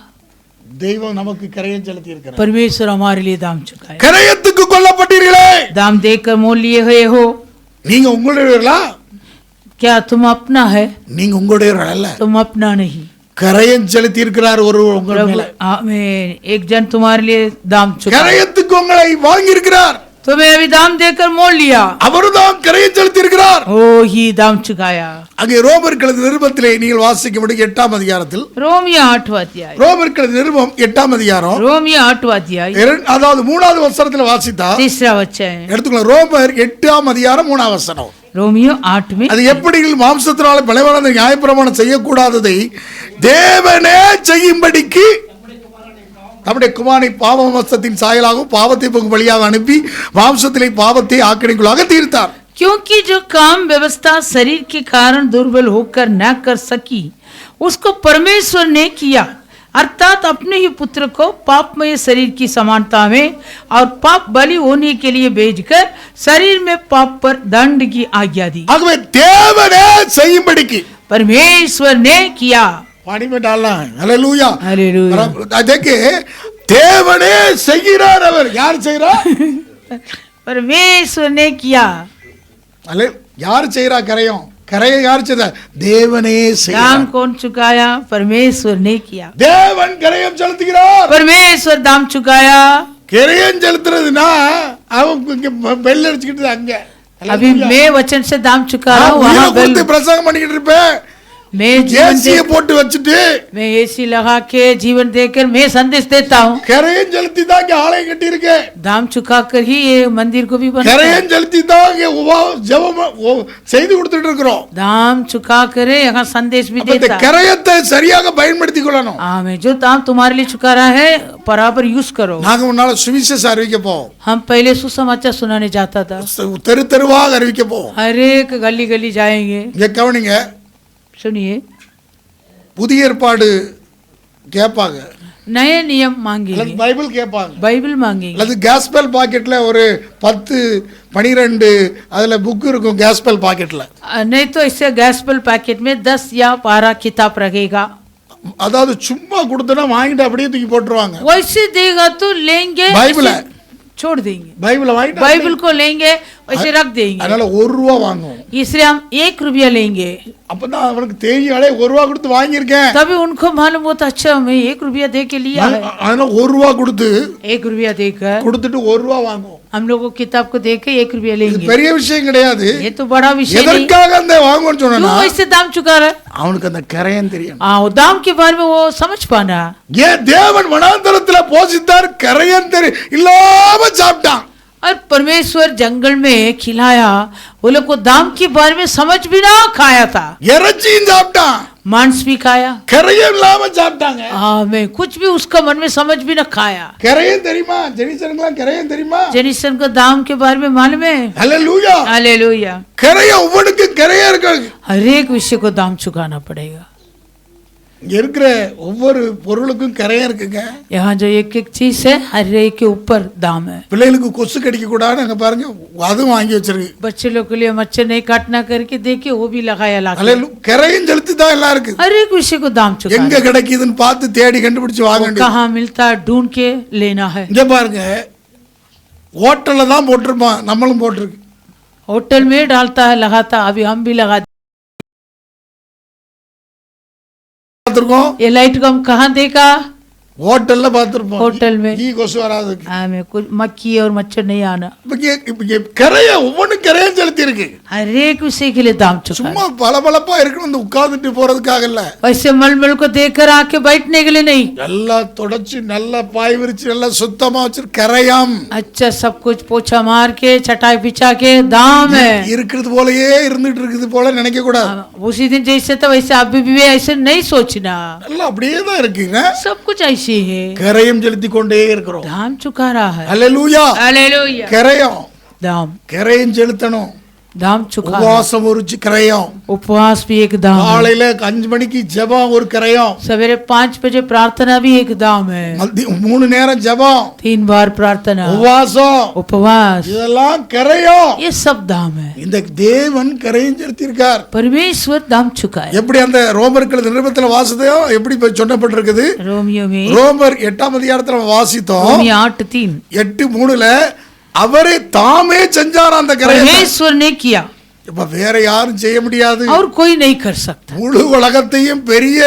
தெய்வம் நமக்கு கரையம் செலுத்தி இருக்கிறார். परमेश्वर हमारे लिए दाम चुकाया। கரையத்துக்கு கொல்லப்பட்டீர்களே, दाम देकर मोल लिए गए हो। நீங்க உங்களுடையவர்களா? क्या तुम अपना है? நீங்க உங்களுடையவர்கள் அல்ல, तुम अपना नहीं। கரையம் செலுத்தி இருக்கிறார் ஒரு உங்கள் மேல. आमीन। एक जन तुम्हारे लिए दाम चुकाया। கரையத்துக்கு உங்களை வாங்கி இருக்கிறார். तुम्हें अभी दाम देकर मोल लिया, அவர்தான் கரையம் செலுத்தி இருக்கிறார். ओ ही दाम चुकाया। அங்கே ரோமர்கள் நிருபத்திலே நீங்கள் வாசிக்க முடியும் 8ஆம் அதிகாரத்தில். रोमियो 8वां अध्याय, ரோமர்கள் நிருபம் 8ஆம் அதிகாரம் रोमियो 8वां अध्याय அதாவது 3வது வசனத்துல வாசித்தா तीसरा वचन। எடுத்துக்கலாம். ரோமர் 8ஆம் அதிகாரம் 3ஆம் வசனம். रोमियो 8 में அது எப்படி மாம்சத்தினால பலவீனத்தை நியாயப்பிரமாணம் செய்யக்கூடாததை தேவனே செய்யும்படிக்கு நம்முடைய குமாரனை பாவமஸ்தத்தின் சாயலாகவும் பாவத்தை போக்கும் வழியாக அனுப்பி மாம்சத்திலே பாவத்தை ஆக்கினைக்குள்ளாக தீர்த்தார். क्योंकि जो काम व्यवस्था शरीर के कारण दुर्बल होकर न कर सकी उसको परमेश्वर ने किया, अर्थात अपने ही पुत्र को पापमय शरीर की समानता में और पाप बलि होने के लिए भेजकर शरीर में पाप पर दंड की आज्ञा दी। ஆகவே தேவனே செய்யும்படிக்கு परमेश्वर ने किया। पानी में डालना है. हालेलुया. हालेलुया। देखिए தேவனே செய்கிறார். அவர் யார் செய்கிறார்? परमेश्वर ने किया। அல்ல யார் செய்கிறா? கரையம் கரையை யார் செய்தார்? தேவனே दाम செய்கிறார். कौन चुकाया? परमेश्वर ने किया। தேவன் கரையம் செலுத்துகிறார். परमेश्वर दाम चुकाया। கரையம் செலுத்துறதுனா அவன் இங்க பெல் அடிச்சுக்கிட்டு அங்க अभी मैं वचन से दाम चुका रहा हूँ, वहाँ बेल। பிரசங்கம் பண்ணிக்கிட்டு இருப்பேன், मैं जीवन ஏசியை போட்டு வச்சுட்டு मैं एसी लगा के जीवन देकर मैं संदेश देता हूँ। கரையம் செலுத்தி தான் இங்க ஆலயம் கட்டி இருக்கேன். दाम चुका कर ही ये मंदिर को भी बना। கரையம் செலுத்தி தான் இங்க ஜெபம் செய்து கொடுத்துட்டு இருக்கிறோம். दाम चुका करे यहाँ संदेश भी அப்ப இந்த देता। கரையத்தை சரியாக பயன்படுத்திக் கொள்ளணும். मैं जो दाम तुम्हारे लिए चुका रहा है बराबर यूज करो। நாங்க முன்னால சுவிசேஷம் அறிவிக்க போவோம், हम पहले सुसमाचार सुनाने जाता था, தெரு தெருவாக அறிவிக்க போவோம். हर एक गली गली जाएंगे। இங்க கவனிங்க, सुनिए, புதிய ஏற்பாடு கேட்பாங்க, नए नियम मांगेंगे, அல்லது பைபிள் கேட்பாங்க, बाइबल मांगेंगे, அல்லது கேஸ்பெல் பாக்கெட்ல ஒரு 10 12 அதுல புக் இருக்கும் கேஸ்பெல் பாக்கெட்ல. नहीं तो इससे गैस्पेल पैकेट में 10 या 12 किताब रहेगा। அதாவது சும்மா கொடுத்தனா வாங்கிட்டு அப்படியே தூக்கி போட்டுருவாங்க. वैसे देगा तो लेंगे, பைபிள छोड़ देंगे। பைபிளை வாங்கிட்டு बाइबल को लेंगे वैसे रख देंगे। அதனால 1 ரூபா வாங்குவோம். इसलिए हम 1 रुपया लेंगे, அப்பதான் அவனுக்கு தெரியாலே 1 ரூபா கொடுத்து வாங்கியிருக்கேன். तभी उनको मालूम होता अच्छा मैं 1 रुपया दे के लिया है। அதனால 1 ரூபா கொடுத்து 1 रुपया देकर கொடுத்துட்டு 1 ரூபா வாங்குவோம். हम लोगों किताब को दे के 1 रुपया இது लेंगे। பெரிய விஷயம் கிடையாது. ये तो बड़ा विषय नहीं। எதற்காக அந்த வாங்குவோம்னு சொன்னா क्यों ऐसे दाम चुका रहा है? அவனுக்கு அந்த கரையம் தெரியும். वो दाम के बारे में वो समझ पाना। ஏன் தேவன் வனாந்தரத்துல போஷித்தார்? கரையம் தெரியும் இல்லாம சாப்பிட்டான். और परमेश्वर जंगल में खिलाया, वो लोग को दाम के बारे में समझ भी ना खाया था। இறைச்சியும் சாப்பிட்டான், मांस भी खाया, கரையம் இல்லாம சாப்பிட்டாங்க. मैं कुछ भी उसका मन में समझ भी ना खाया। கரையம் தெரியுமா? ஜெனிசனுக்குலாம் கரையம் தெரியுமா? जेनिसन को दाम के बारे में मालूम है? ஹல்லேலூயா. हालेलुया। கரையம் ஒவ்வொருக்கு கரையம் இருக்கு. हर एक विषय को दाम चुकाना पड़ेगा। இங்க இருக்கிற ஒவ்வொரு பொருளுக்கும் கரையம் இருக்குங்க. यहाँ जो एक एक चीज है हर एक के ऊपर दाम है। பிள்ளைகளுக்கு கொசு கடிக்க கூடாது அங்க பாருங்க, அதுவும் வாங்கி வச்சிருக்கு. बच्चे लोग के लिए मच्छर नहीं काटना करके देखिए वो भी लगाया ला। கரையம் செலுத்தி தான் எல்லாம் இருக்கு. हर एक विषय को दाम चुकाना। எங்க கிடைக்குதுன்னு பார்த்து தேடி கண்டுபிடிச்சு வாங்க வேண்டியது. कहाँ मिलता है ढूंढ के लेना है। இங்க பாருங்க, ஹோட்டல்ல தான் போட்டிருப்பான், நம்மளும் போட்டிருக்கு. होटल में डालता है लगाता, अभी हम भी लगा। பார்த்திருக்கோம், ये लाइट को हम कहाँ देखा? ஹோட்டல்ல பார்த்திருப்போம். होटल में। ஈ கொசு வராதுக்கு. हमें कुछ मक्खी और मच्छर नहीं आना। இப்ப கரையம் ஒவ்வொன்றும் கரையம் செலுத்தி இருக்கு. हर एक विषय के लिए दाम चुका। சும்மா பளபளப்பா இருக்கணும் இந்த உட்கார்ந்துட்டு போறதுக்காக இல்ல. वैसे मलमल को देखकर आके बैठने के लिए नहीं। நல்லா தொடச்சு நல்லா பாய் விரிச்சு நல்லா சுத்தமா வச்சு கரையம். अच्छा सब कुछ पोछा मार के चटाई बिछा के दाम है। இருக்கிறது போலயே இருந்துட்டு இருக்குது போல நினைக்க கூடாது. उसी दिन जैसे था वैसे अभी भी ऐसे नहीं सोचना। நல்லா அப்படியே தான் இருக்குங்க. सब कुछ ऐसे है। கரையம் செலுத்தி கொண்டே இருக்கிறோம். दाम चुका रहा है। ஹல்லேலூயா. हालेलुया। கரையம் दाम கரையம் செலுத்தணும். दाम चुका है। உபவாசம் ஒரு கிரயம், उपवास भी एक दाम है। காலையில 5 மணிக்கு ஜெபம் ஒரு கிரயம், सवेरे 5 बजे प्रार्थना भी एक दाम है। 3 நேரம் ஜெபம், 3 बार प्रार्थना, உபவாசம், उपवास, இதெல்லாம் கிரயம். ये सब दाम है। இந்த தேவன் கிரயம் செலுத்தியிருக்கார். परमेश्वर दाम चुका है। எப்படி அந்த ரோமர்கள் நிருபத்துல வாசித்தோ எப்படி போய் சொன்னப்பட்டிருக்குது? रोमियो में ரோமர் 8ஆம் அதிகாரத்துல வாசித்தோம். रोमियो 8:3 8:3 அவரே தாமே செஞ்சார் அந்த கிரயத்தை. परमेश्वर ने किया இப்ப வேற யாரும் செய்ய முடியாது. और कोई नहीं कर सकता। முழு உலகத்தையும் பெரிய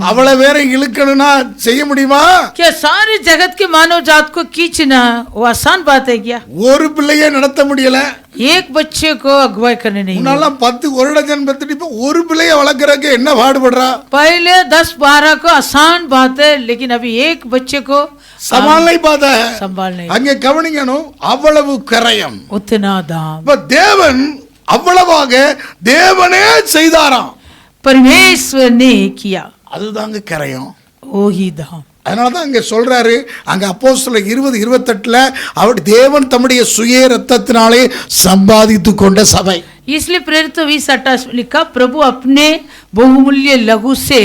அவளை வேற இழுக்கணும்னா செய்ய முடியுமா? क्या सारे जगत के मानव जात को खींचना वो आसान बात है क्या? ஒரு பிள்ளையே நடத்த முடியல. एक बच्चे को अगुवाई करने नहीं। முன்னாலாம் 10 வருட ஜென்மத்துக்கு இப்ப ஒரு பிள்ளைய வளர்க்கறதுக்கு என்ன பாடுபடுறா? पहले 10-12 को आसान बात है, लेकिन अभी एक बच्चे को சமாளை பாத संभालने அங்கே கவனிக்கணும். அவ்வளவு கிரயம். उतना दाम இப்ப தேவன் அவ்வளவாக தேவனே செய்தாராம். परमेश्वर ने किया, அதுதாங்க கிரயம். वो ही दाम। அதனாலதான் அங்க சொல்றாரு, அங்க அப்போஸ்தலர் 20:28 அவர் தேவன் தம்முடைய சுய ரத்தத்தினாலே சம்பாதித்து கொண்ட சபை. इसलिए प्रेरित 20:28 में लिखा, प्रभु अपने बहुमूल्य लहू से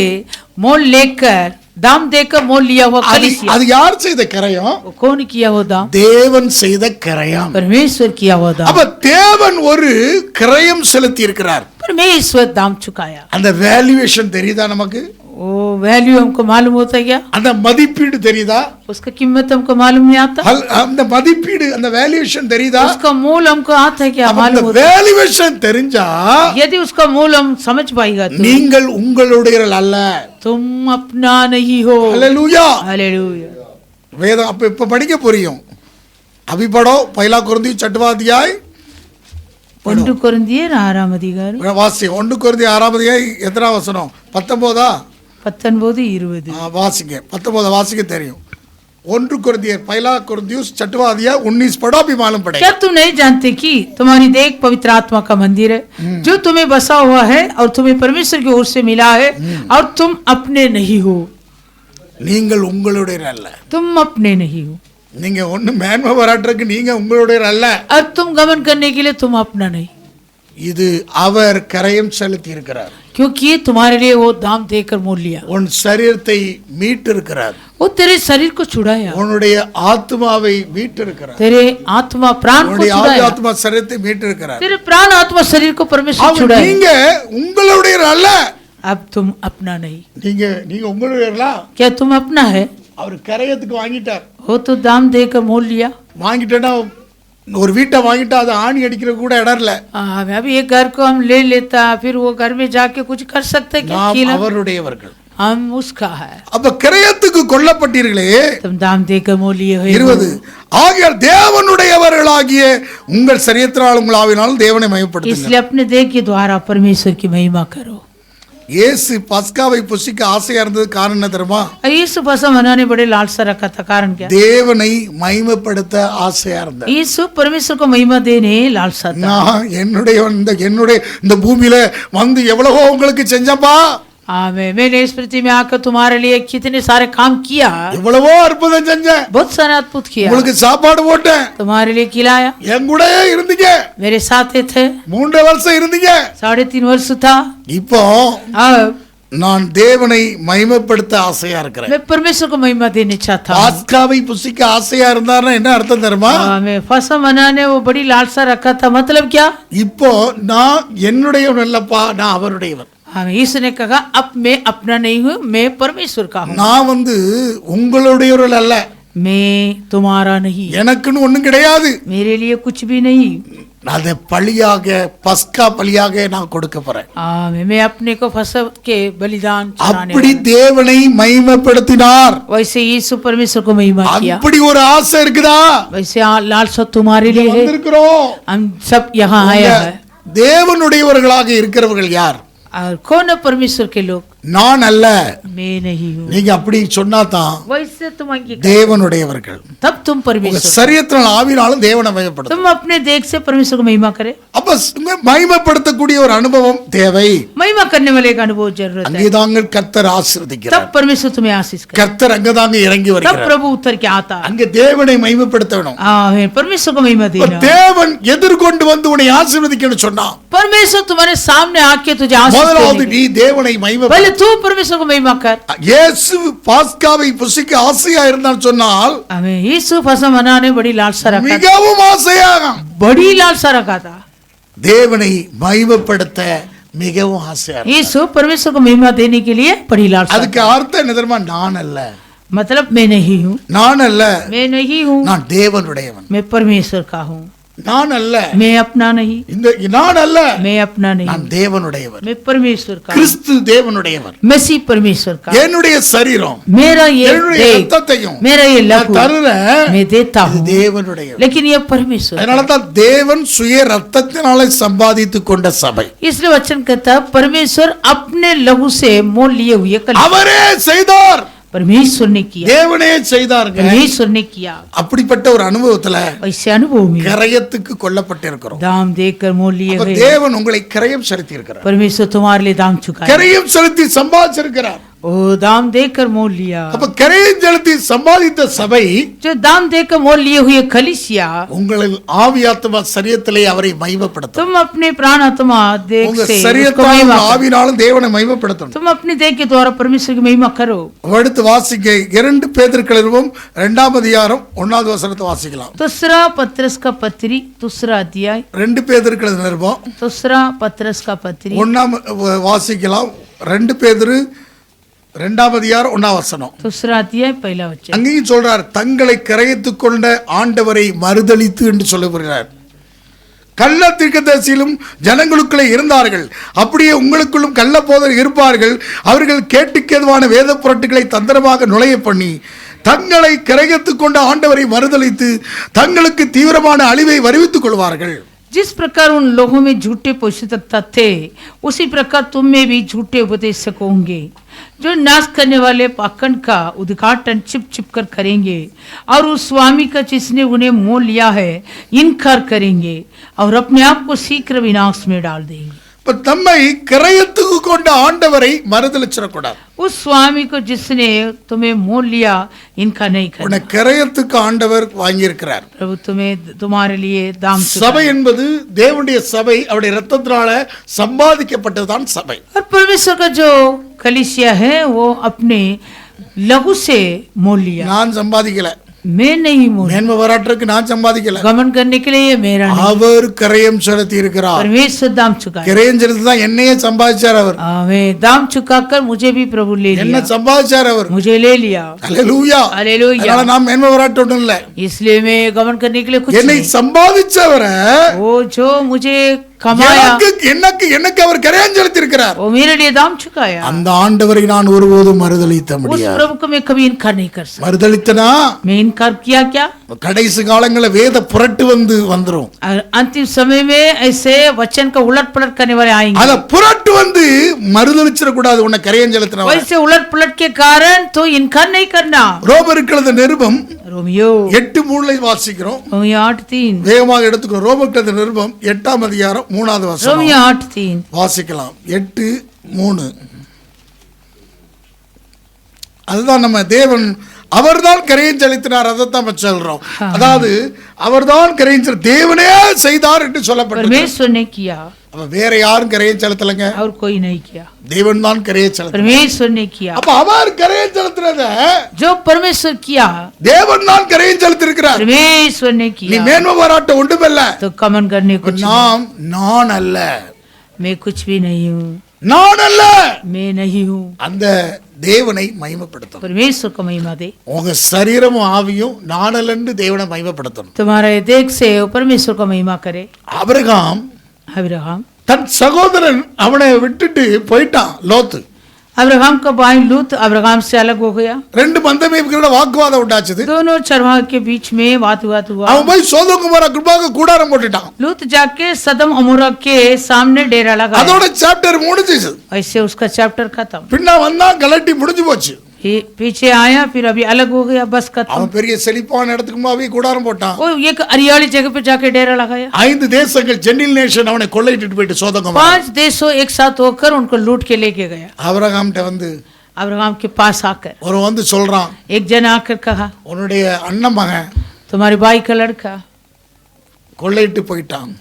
मोल लेकर दाम देकर मोल लिया हुआ कलीसिया। அது யார் செய்த கிரயம்? वो कौन किया वो दाम? தேவன் செய்த கிரயம். परमेश्वर किया हुआ दाम। அப்ப தேவன் ஒரு கிரயம் செலுத்தி இருக்கிறார். परमेश्वर दाम चुकाया। அந்த வேல்யூவேஷன் தெரியுதா நமக்கு? वो वैल्यू हमको मालूम होता है क्या? அந்த மதிப்பீடு தெரியுதா? उसका कीमत हमको मालूम नहीं आता। அந்த மதிப்பீடு அந்த வேல்யூவேஷன் தெரியுதா? उसका मूल हमको आता है क्या? அந்த मालूम होता है। வேல்யூவேஷன் தெரிஞ்சா यदि उसका मूल हम समझ पाएगा तो நீங்கள் உங்களுடையவர்கள் அல்ல. तुम अपना नहीं हो। ஹல்லேலூயா. हालेलुया। வேதம் அப்ப இப்ப படிக்க புரியும். अभी पढ़ो 1 कोरिन्थियों 6वां अध्याय 1 கொரிந்தியர் 6ஆம் அதிகாரம் வாசி. 1 कोरिन्थियों 6ஆம் அத்தியாயம் எத்தனாம் வசனம்? 19 19-20 வாசிங்க. 19 வாசிக்க தெரியும். 1 कोरिन्थियों 1 कोरिन्थियों 6वां अध्याय 19 पढ़ो, अभी मालूम पड़ेगा। क्या तुम नहीं जानते कि तुम्हारी देह पवित्र आत्मा का मंदिर है जो तुम्हें बसा हुआ है और तुम्हें परमेश्वर की ओर से मिला है और तुम अपने नहीं हो। நீங்கள் உங்களுடையவர் அல்ல. तुम अपने नहीं हो நீங்க ஒண்ணு மேன்மை வராட்டருக்கு நீங்க உங்களுடையவர் அல்ல. और तुम गमन करने के लिए तुम अपना नहीं, இது அவர் கரையம் செலுத்தி இருக்கிறார். क्योंकि तुम्हारे लिए वो दाम देकर मोल लिया। உன் சரீரத்தை மீட்டிருக்கிறார். वो तेरे शरीर को छुड़ाया, உன்னுடைய ஆத்மாவை மீட்டிருக்கிறார். तेरे आत्मा प्राण को உன்னுடைய छुड़ाया, ஆத்மா சரீரத்தை மீட்டிருக்கிறார். तेरे प्राण आत्मा शरीर को परमेश्वर அவர் छुड़ाया। நீங்க உங்களுடையவர் அல்ல. अब तुम अपना नहीं। நீங்க உங்களுடையவர்களா? क्या तुम अपना है? அவர் கரையத்துக்கு வாங்கிட்டார். वो तो दाम देकर मोल लिया। வாங்கிட்டேன்னா ஒரு வீட்டை வாங்கிட்டா அது ஆணி அடிக்கிற கூட இடம் இல்ல. अभी एक घर को हम ले लेता, फिर वो घर में जाके कुछ कर सकते क्या? நாம் அவருடையவர்கள். हम उसका है। அப்ப கிரயத்துக்கு கொல்லப்பட்டீர்களே. तुम दाम देकर मोल लिए हो। 20 ஆகியால் தேவனுடையவர்களாகிய உங்கள் சரீரத்தினால் உங்கள் ஆவியினால் தேவனை மகிமைப்படுத்துங்கள். इसलिए अपने देह के द्वारा परमेश्वर की महिमा करो। இயேசு பஸ்காவை புசிக்க ஆசையா இருந்தது காரணம் என்ன தெரியுமா? यीशु फसह मनाने बड़े लालसा रखा था, कारण क्या? தேவனை மகிமைப்படுத்த ஆசையா இருந்தார். यीशु परमेश्वर को महिमा देने लालसा था। நான் என்னுடைய இந்த பூமியில வந்து எவ்வளவோ உங்களுக்கு செஞ்சப்பா. मैंने इस पृथ्वी में आकर तुम्हारे लिए कितने सारे काम किया, எவ்வளவோ அற்புதம் செஞ்சேன், बहुत सारे अद्भुत किया, உங்களுக்கு சாப்பாடு போட்டேன், तुम्हारे लिए खिलाया, என் கூடயே இருந்தீங்க, मेरे साथ थे, 3 வருஷம் இருந்தீங்க. 3.5 वर्ष था। இப்போ நான் தேவனை மகிமைப்படுத்த ஆசையா இருக்கிறேன். मैं परमेश्वर को महिमा देने चाहता हूँ। பாஸ்காவை புசிக்க ஆசையா இருந்தாருன்னா என்ன அர்த்தம் தெரியுமா? मैं फसह मनाने वो बड़ी लालसा रखा था, मतलब क्या? இப்போ நான் என்னுடையவன் இல்லப்பா, நான் அவருடையவன். यीशु ने कहा अब मैं अपना नहीं हूँ, मैं परमेश्वर का हूँ। நான் வந்து உங்களுடையவர்கள் அல்ல, मैं तुम्हारा नहीं, எனக்குன்னு ஒண்ணும் கிடையாது. मेरे लिए कुछ भी नहीं। அதை பலியாக பஸ்கா பலியாக நான் கொடுக்க போறேன். मैं अपने को फसह के बलिदान चढ़ाने அப்படி தேவனை மகிமைப்படுத்தினார். वैसे यीशु परमेश्वर को महिमा किया। அப்படி ஒரு ஆசை இருக்குதா? वैसे लालसा तुम्हारे लिए है। வந்திருக்கிறோம். हम सब यहाँ आया है। தேவனுடையவர்களாக இருக்கிறவர்கள் யார்? और कौन है परमेश्वर के लोग? நான் அல்ல. मैं नहीं हूँ. நீங்க அப்படி சொன்னா தான் वैसे तुम अंगीकार, தேவனுடையவர்கள். तब तुम உங்க परमेश्वर, சரீரத்தினால் ஆவினாலும் தேவனை மகிமைப்படுத்தும். तुम अपने देख से परमेश्वर को महिमा करे. அப்ப மகிமைப்படுத்தக்கூடிய ஒரு அனுபவம் தேவை. महिमा करने वाले का अनुभव जरूरत है. அங்கேதாங்க கர்த்தர் ஆசீர்வதிக்கிறார். तब परमेश्वर तुम्हें आशीष करे. கர்த்தர் அங்கதாங்க இறங்கி तब வருகிறார். प्रभु उतर के आता है. அங்க தேவனை மகிமைப்படுத்த வேணும். आमीन. परमेश्वर को महिमा இப்ப देना. தேவன் எதிர்கொண்டு வந்து உன்னை ஆசீர்வதிக்கணும்னு சொன்னா परमेश्वर तुम्हारे सामने आके तुझे आशीष முதலாவது देगा. நீ தேவனை மகிமைப்படுத்த. पहले तू परमेश्वर को महिमा कर. இயேசு பாஸ்காவை புசிக்க ஆசையா இருந்தான்னு சொன்னால் हमें यीशु फसह मनाने बड़ी लालसा रखा था. மிகவும் ஆசையாக बड़ी लालसा रखा था. தேவனை மகிமைப்படுத்த மிகவும் ஆசையா. यीशु परमेश्वर को महिमा देने के लिए बड़ी लालसा. அதுக்கு அர்த்தம் என்ன தெரியுமா? நான் அல்ல, मतलब मैं नहीं हूँ, நான் அல்ல, मैं नहीं हूँ, நான் தேவனுடையவன். मैं परमेश्वर का हूँ. நான் அல்ல, मैं अपना नहीं, இந்த நான் அல்ல, मैं अपना नहीं, நான் தேவனுடையவன். मैं परमेश्वर का हूँ. கிறிஸ்து தேவனுடையவன். मसीह परमेश्वर का. என்னுடைய சரீரம், मेरा ये என்னுடைய देह, ரத்தத்தையும் मेरा ये நான் लहू தருறேன். मैं देता இது हूँ, தேவனுடையவன். लेकिन ये परमेश्वर. அதனால தான் தேவன் சுய ரத்தத்தினாலே சம்பாதித்துக் கொண்ட சபை. इसलिए वचन कहता है परमेश्वर अपने लहू से मोल लिए हुए कलीसिया. அவரே செய்தார், परमेश्वर ने किया, தேவனே செய்தாருங்க. परमेश्वर ने किया. அப்படிப்பட்ட ஒரு அனுபவத்துல ऐसे अनुभव में கிரயத்துக்கு கொல்லப்பட்டிருக்கிறோம். दाम देकर मोल लिए அப்ப गए. தேவன் உங்களை கிரயம் செலுத்தி இருக்கிறார். परमेश्वर तुम्हारे लिए दाम चुकाया. கிரயம் செலுத்தி சம்பாதிச்சிருக்கிறார். ओ दाम देकर मोल लिया. அப்ப கிரயம் செலுத்தி சம்பாதித்த சபை जो दाम देकर मोल लिए हुए कलीसिया, உங்களின் ஆவியாத்மா சரீரத்திலே அவரை மகிமைப்படுத்தும். तुम अपने प्राण आत्मा देख உங்க से उसको சரீரத்தாலும் महिमा करो. ஆவினாலும் தேவனை மகிமைப்படுத்தணும். तुम अपने देह के द्वारा परमेश्वर की महिमा करो. அடுத்து வாசிக்க 2 பேதுரு 2ஆம் அதிகாரம் 1வது வசனத்தை வாசிக்கலாம். दूसरा पत्रस का पत्री, दूसरा अध्याय. 2 பேதுரு நிருபம் दूसरा पत्रस का पत्री, 1ஆம் வாசிக்கலாம். 2 பேதுரு 2ஆம் அதிகாரம் 1ஆம் வசனம். दूसरा अध्याय पहला वचन. அங்கேயும் சொல்றார், தங்களை கிரயத்துக் கொண்ட ஆண்டவரை மறுதலித்து என்று சொல்லுகிறார். கள்ள தீர்க்கதரிசியிலும் ஜனங்களுக்குள்ளே இருந்தார்கள், அப்படியே உங்களுக்குள்ளும் கள்ள போதர் இருப்பார்கள். அவர்கள் கேட்டுக்கேதுவான வேத புரட்டுகளை தந்திரமாக நுழைய பண்ணி தங்களை கிரயத்துக் கொண்ட ஆண்டவரை மறுதலித்து தங்களுக்கு தீவிரமான அழிவை வருவித்துக் கொள்வார்கள். जिस प्रकार उन लोगों में झूठे पवित्रता थे, उसी प्रकार तुम में भी झूठे उपदेशक होंगे, जो नाश करने वाले पाखंड का उद्घाटन छिप छिप कर करेंगे और उस स्वामी का जिसने उन्हें मोल लिया है इनकार करेंगे और अपने आप को शीघ्र विनाश में डाल देंगे. இப்ப தம்மை கிரயத்துக்கு கொண்ட ஆண்டவரை மறுதலிச்சிடக்கூடாது. उस स्वामी को जिसने तुम्हें मोल लिया इनका नहीं करना. உன்னை கிரயத்துக்கு ஆண்டவர் வாங்கியிருக்கிறார். प्रभु तुम्हें तुम्हारे लिए दाम चुकाया. சபை என்பது தேவனுடைய சபை, அவருடைய ரத்தத்தினால சம்பாதிக்கப்பட்டதுதான் சபை. और परमेश्वर का जो कलीसिया है वो अपने लहू से मोल लिया. நான் சம்பாதிக்கல, मैं नहीं मोल. மேன்மை பாராட்டுறதுக்கு நான் சம்பாதிக்கல. गमन करने के लिए ये मेरा नहीं. அவர் கிரயம் செலுத்தி இருக்கிறார். परमेश्वर दाम चुकाया. கிரயம் செலுத்தி தான் என்னையே சம்பாதிச்சார் அவர். हमें दाम चुकाकर मुझे भी प्रभु ले என்ன लिया, சம்பாதிச்சார் அவர். मुझे ले लिया. அல்லேலூயா. हालेलुया. அதனால நான் மேன்மை பாராட்டணும் இல்ல, इसलिए मैं गमन करने के लिए कुछ என்னை नहीं. சம்பாதிச்சவரை वो जो मुझे कमाया எனக்கு அவர் கிரயம் செலுத்தி இருக்கிறார். वो मेरे लिए दाम चुकाया. அந்த ஆண்டவரை நான் ஒருபோதும் மறுதலித்த उस முடியாது. प्रभु को मैं कभी इनकार नहीं कर सकता. மறுதலித்தனா मैं इनकार किया क्या? கடைசி காலங்களில் வேத புரட்டு வந்துரும். और अंतिम समय में ऐसे वचन का उलट पलट करने वाले आएंगे. அத புரட்டு வந்து மறுதலிச்சிட கூடாது. உன்னை கிரயம் செலுத்தினவர். वैसे उलट पलट के कारण तो इनकार नहीं करना. ரோமருக்கு எழுதின நிருபம் रोमियो 8:3 வாசிக்கிறோம். रोमियो 8:3. வேகமாக எடுத்துக்கிறோம். ரோமருக்கு எழுதின நிருபம் 8ஆம் அதிகாரம் 3வது வசனம் रोमियो 8:3 வாசிக்கலாம். 8:3. அதுதான் நம்ம தேவன் அவர்தான் கிரயம் செலுத்தினார். அதைத்தான் நம்ம சொல்றோம். அதாவது அவர்தான் கிரயம் தேவனே செய்தார் என்று சொல்லப்பட்டது. परमेश्वर ने किया, அப்ப வேற யாரும் கிரயம் செலுத்தலங்க, और कोई नहीं किया. தேவன் தான் கிரயம் செலுத்தினார். परमेश्वर ने किया. அப்ப அவர் கிரயம் செலுத்தினத जो परमेश्वर किया, தேவன் தான் கிரயம் செலுத்தியிருக்கிறார். परमेश्वर ने நீ किया. மேன்மை பாராட்ட ஒன்றுமில்ல. तो कमन करने कुछ நாம் நான் அல்ல, मैं कुछ भी नहीं हूँ, நான் அல்ல, मैं नहीं हूँ. அந்த தேவனை மகிமைப்படுத்தும். परमेश्वर को महिमा दे. உங்க சரீரமும் ஆவியும் நான் அல்லன்னு தேவனை மகிமைப்படுத்தணும். तुम्हारे देख से परमेश्वर को महिमा करे. அபிரகாம் अब्राहम தன் சகோதரன் அவனை விட்டுட்டு போயிட்டான். லோத்து अब्राहम का भाई लूत अब्राहम से अलग हो गया। ரெண்டு மந்தமேய்ப்பர்களோட வாக்குவாதம் உண்டாச்சுது. दोनों चरवाह के बीच में वाद हुआ। அவன் போய் சோதோம் குமாரா குருபாக கூடாரம் போட்டுட்டான். लूत जाके सदम अमोरा के सामने डेरा लगाया। அதோட சாப்டர் முடிஞ்சிச்சு. ऐसे उसका चैप्टर खत्म। பின்ன வந்தா கலட்டி முடிஞ்சு போச்சு. पीछे आया फिर अभी अलग हो गया, बस खत्म। அவன் பெரிய செழிப்பான இடத்துக்கு போய் கூடாரம் போட்டான். वो एक हरियाली जगह पे जाके डेरा लगाया। 5 தேசங்கள் ஜென்டில் நேஷன் அவனை கொள்ளையிட்டு போயிட்டு சோதோம் குமாரா 5 देशों एक साथ होकर उनको लूट के लेके गया। ஆபிரகாம்ட்ட வந்து अब्राहम के पास आकर ஒரு வந்து சொல்றான், एक जन आकर कहा, உன்னுடைய அண்ணன் மகன் तुम्हारे भाई का लड़का கொள்ளையிட்டு போயிட்டான்.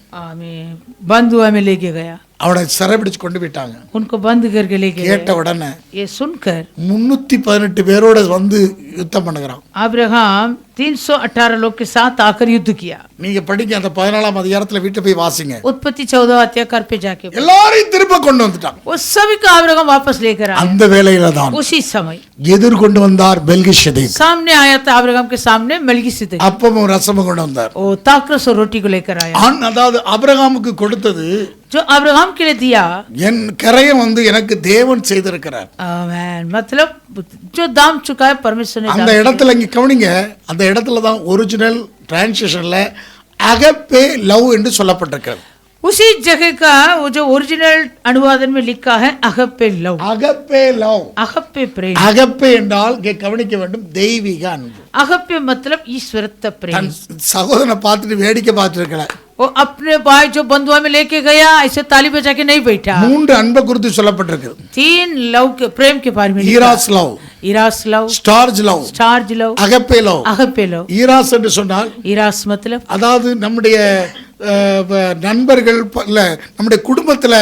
बंधुआ में लेके गया। அவனை சிறைபிடிச்சு கொண்டு போயிட்டாங்க. उनको बंद करके लेके கேட்ட गए। உடனே ये सुनकर 318 பேரோட வந்து யுத்தம் பண்ணுகிறான். अब्राहम 318 लोग के साथ आकर युद्ध किया। நீங்க படிக்க அந்த 14ஆம் அதிகாரத்துல வீட்டை போய் வாசிங்க. उत्पत्ति 14 अध्याय पे जाके எல்லாரையும் திரும்ப கொண்டு வந்துட்டான். वो सभी को अब्राहम वापस लेकर आया। அந்த வேளையில தான் उसी समय எதிர் கொண்டு வந்தார் மெல்கிசேதேக். सामने आया था अब्राहम के सामने मेल्किसेदेक। அப்பமும் ரசமும் கொண்டு வந்தார். वो ताकरस और रोटी को लेकर आया। அதாவது ஆபிரகாமுக்கு கொடுத்தது जो अब्राहम के लिए दिया, என் கரையம் வந்து எனக்கு தேவன் செய்திருக்கிறார். आमेन, मतलब जो दाम चुका है परमेश्वर ने அந்த दाम இடத்துல இங்க கவனிங்க, அந்த இடத்துல தான் ஒரிஜினல் டிரான்ஸ்லேஷன்ல அகப்பே லவ் என்று சொல்லப்பட்டிருக்கிறது. उसी जगह का वो जो ओरिजिनल अनुवादन में लिखा है अगप्पे लव। அகப்பே லவ், अगप्पे प्रेम। அகப்பே என்றால் இங்கே கவனிக்க வேண்டும் தெய்வீக அன்பு. अगप्पे मतलब ईश्वरत्व प्रेम। தன் சகோதரனை பார்த்துட்டு வேடிக்கை பார்த்துருக்கல. वो अपने भाई जो बंधुआ में लेके गया ऐसे ताली बजा के नहीं बैठा। 3 அன்பை குறித்து சொல்லப்பட்டிருக்கு. 3 लव के प्रेम के बारे में eros love, eros love, storge love, storge love, agape love. Agape love. Eros என்று சொன்னால் इरास मतलब அதாவது நம்முடைய நண்பர்கள் இல்ல நம்முடைய குடும்பத்துல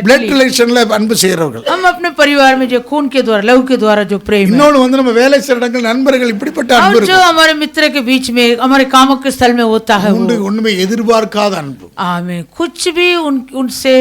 பிளட் ரிலேஷன்ல அன்பு செய்யறவர்கள். हम अपने परिवार में जो खून के द्वारा लव के द्वारा जो प्रेम है। இன்னொன்று வந்து நம்ம வேலை செய்யற இடங்கள் நண்பர்கள் இப்படிப்பட்ட அன்பு और இருக்கு. जो हमारे मित्र के बीच में हमारे कामों के स्थल में होता है वो ஒண்ணுமே எதிர்பார்க்காத அன்பு. आमें, कुछ भी उनसे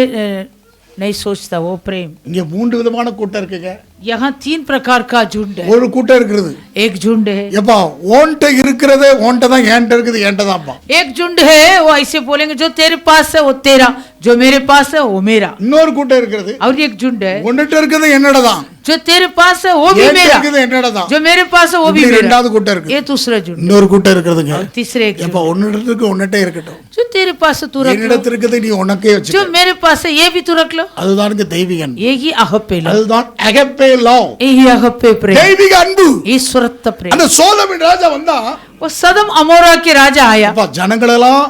नहीं सोचता वो प्रेम। இங்க 3 விதமான கூட்டம் இருக்குங்க. यहाँ 3 प्रकार का झुंड है। ஒரு கூட்டம் இருக்குது, एक झुंड है, எப்பா ஓன்ட்ட இருக்கிறதே ஓன்ட்ட தான், ஏன்ட்ட இருக்குது ஏன்ட்ட தான்ப்பா. एक झुंड है वो ऐसे बोलेंगे जो तेरे पास है वो तेरा, जो मेरे पास है वो मेरा। இன்னொரு கூட்டம் இருக்குது, और एक झुंड है உன்கிட்ட இருக்குது என்னோட தான், जो तेरे पास है वो भी ஏன்ட்ட मेरा, இருக்குது என்னோட தான். जो मेरे पास है वो भी இப்படி मेरा। ரெண்டாவது கூட்டம் இருக்கு. ये दूसरा झुंड। இன்னொரு கூட்டம் இருக்குதுங்க, और तीसरे एक எப்பா झुंड உன்னிட்ட இருக்கு உன்னிட்ட இருக்கட்டும், जो तेरे पास है तू रख लो, என்னிடத்துல இருக்குது நீ உனக்கே வச்சுக்க. जो मेरे पास है ये भी तू रख लो। அதுதான் தெய்வீக அன்பு. यही अगप्पे लव, அதுதான் அகப்பே லவ், यही अगप्पे प्रेम, தெய்வீக அன்பு. ईश्वरत्व प्रेम। அந்த சோதோமின் ராஜா வந்தா वो सदम अमोरा के राजा आया। அப்பா ஜனங்களெல்லாம்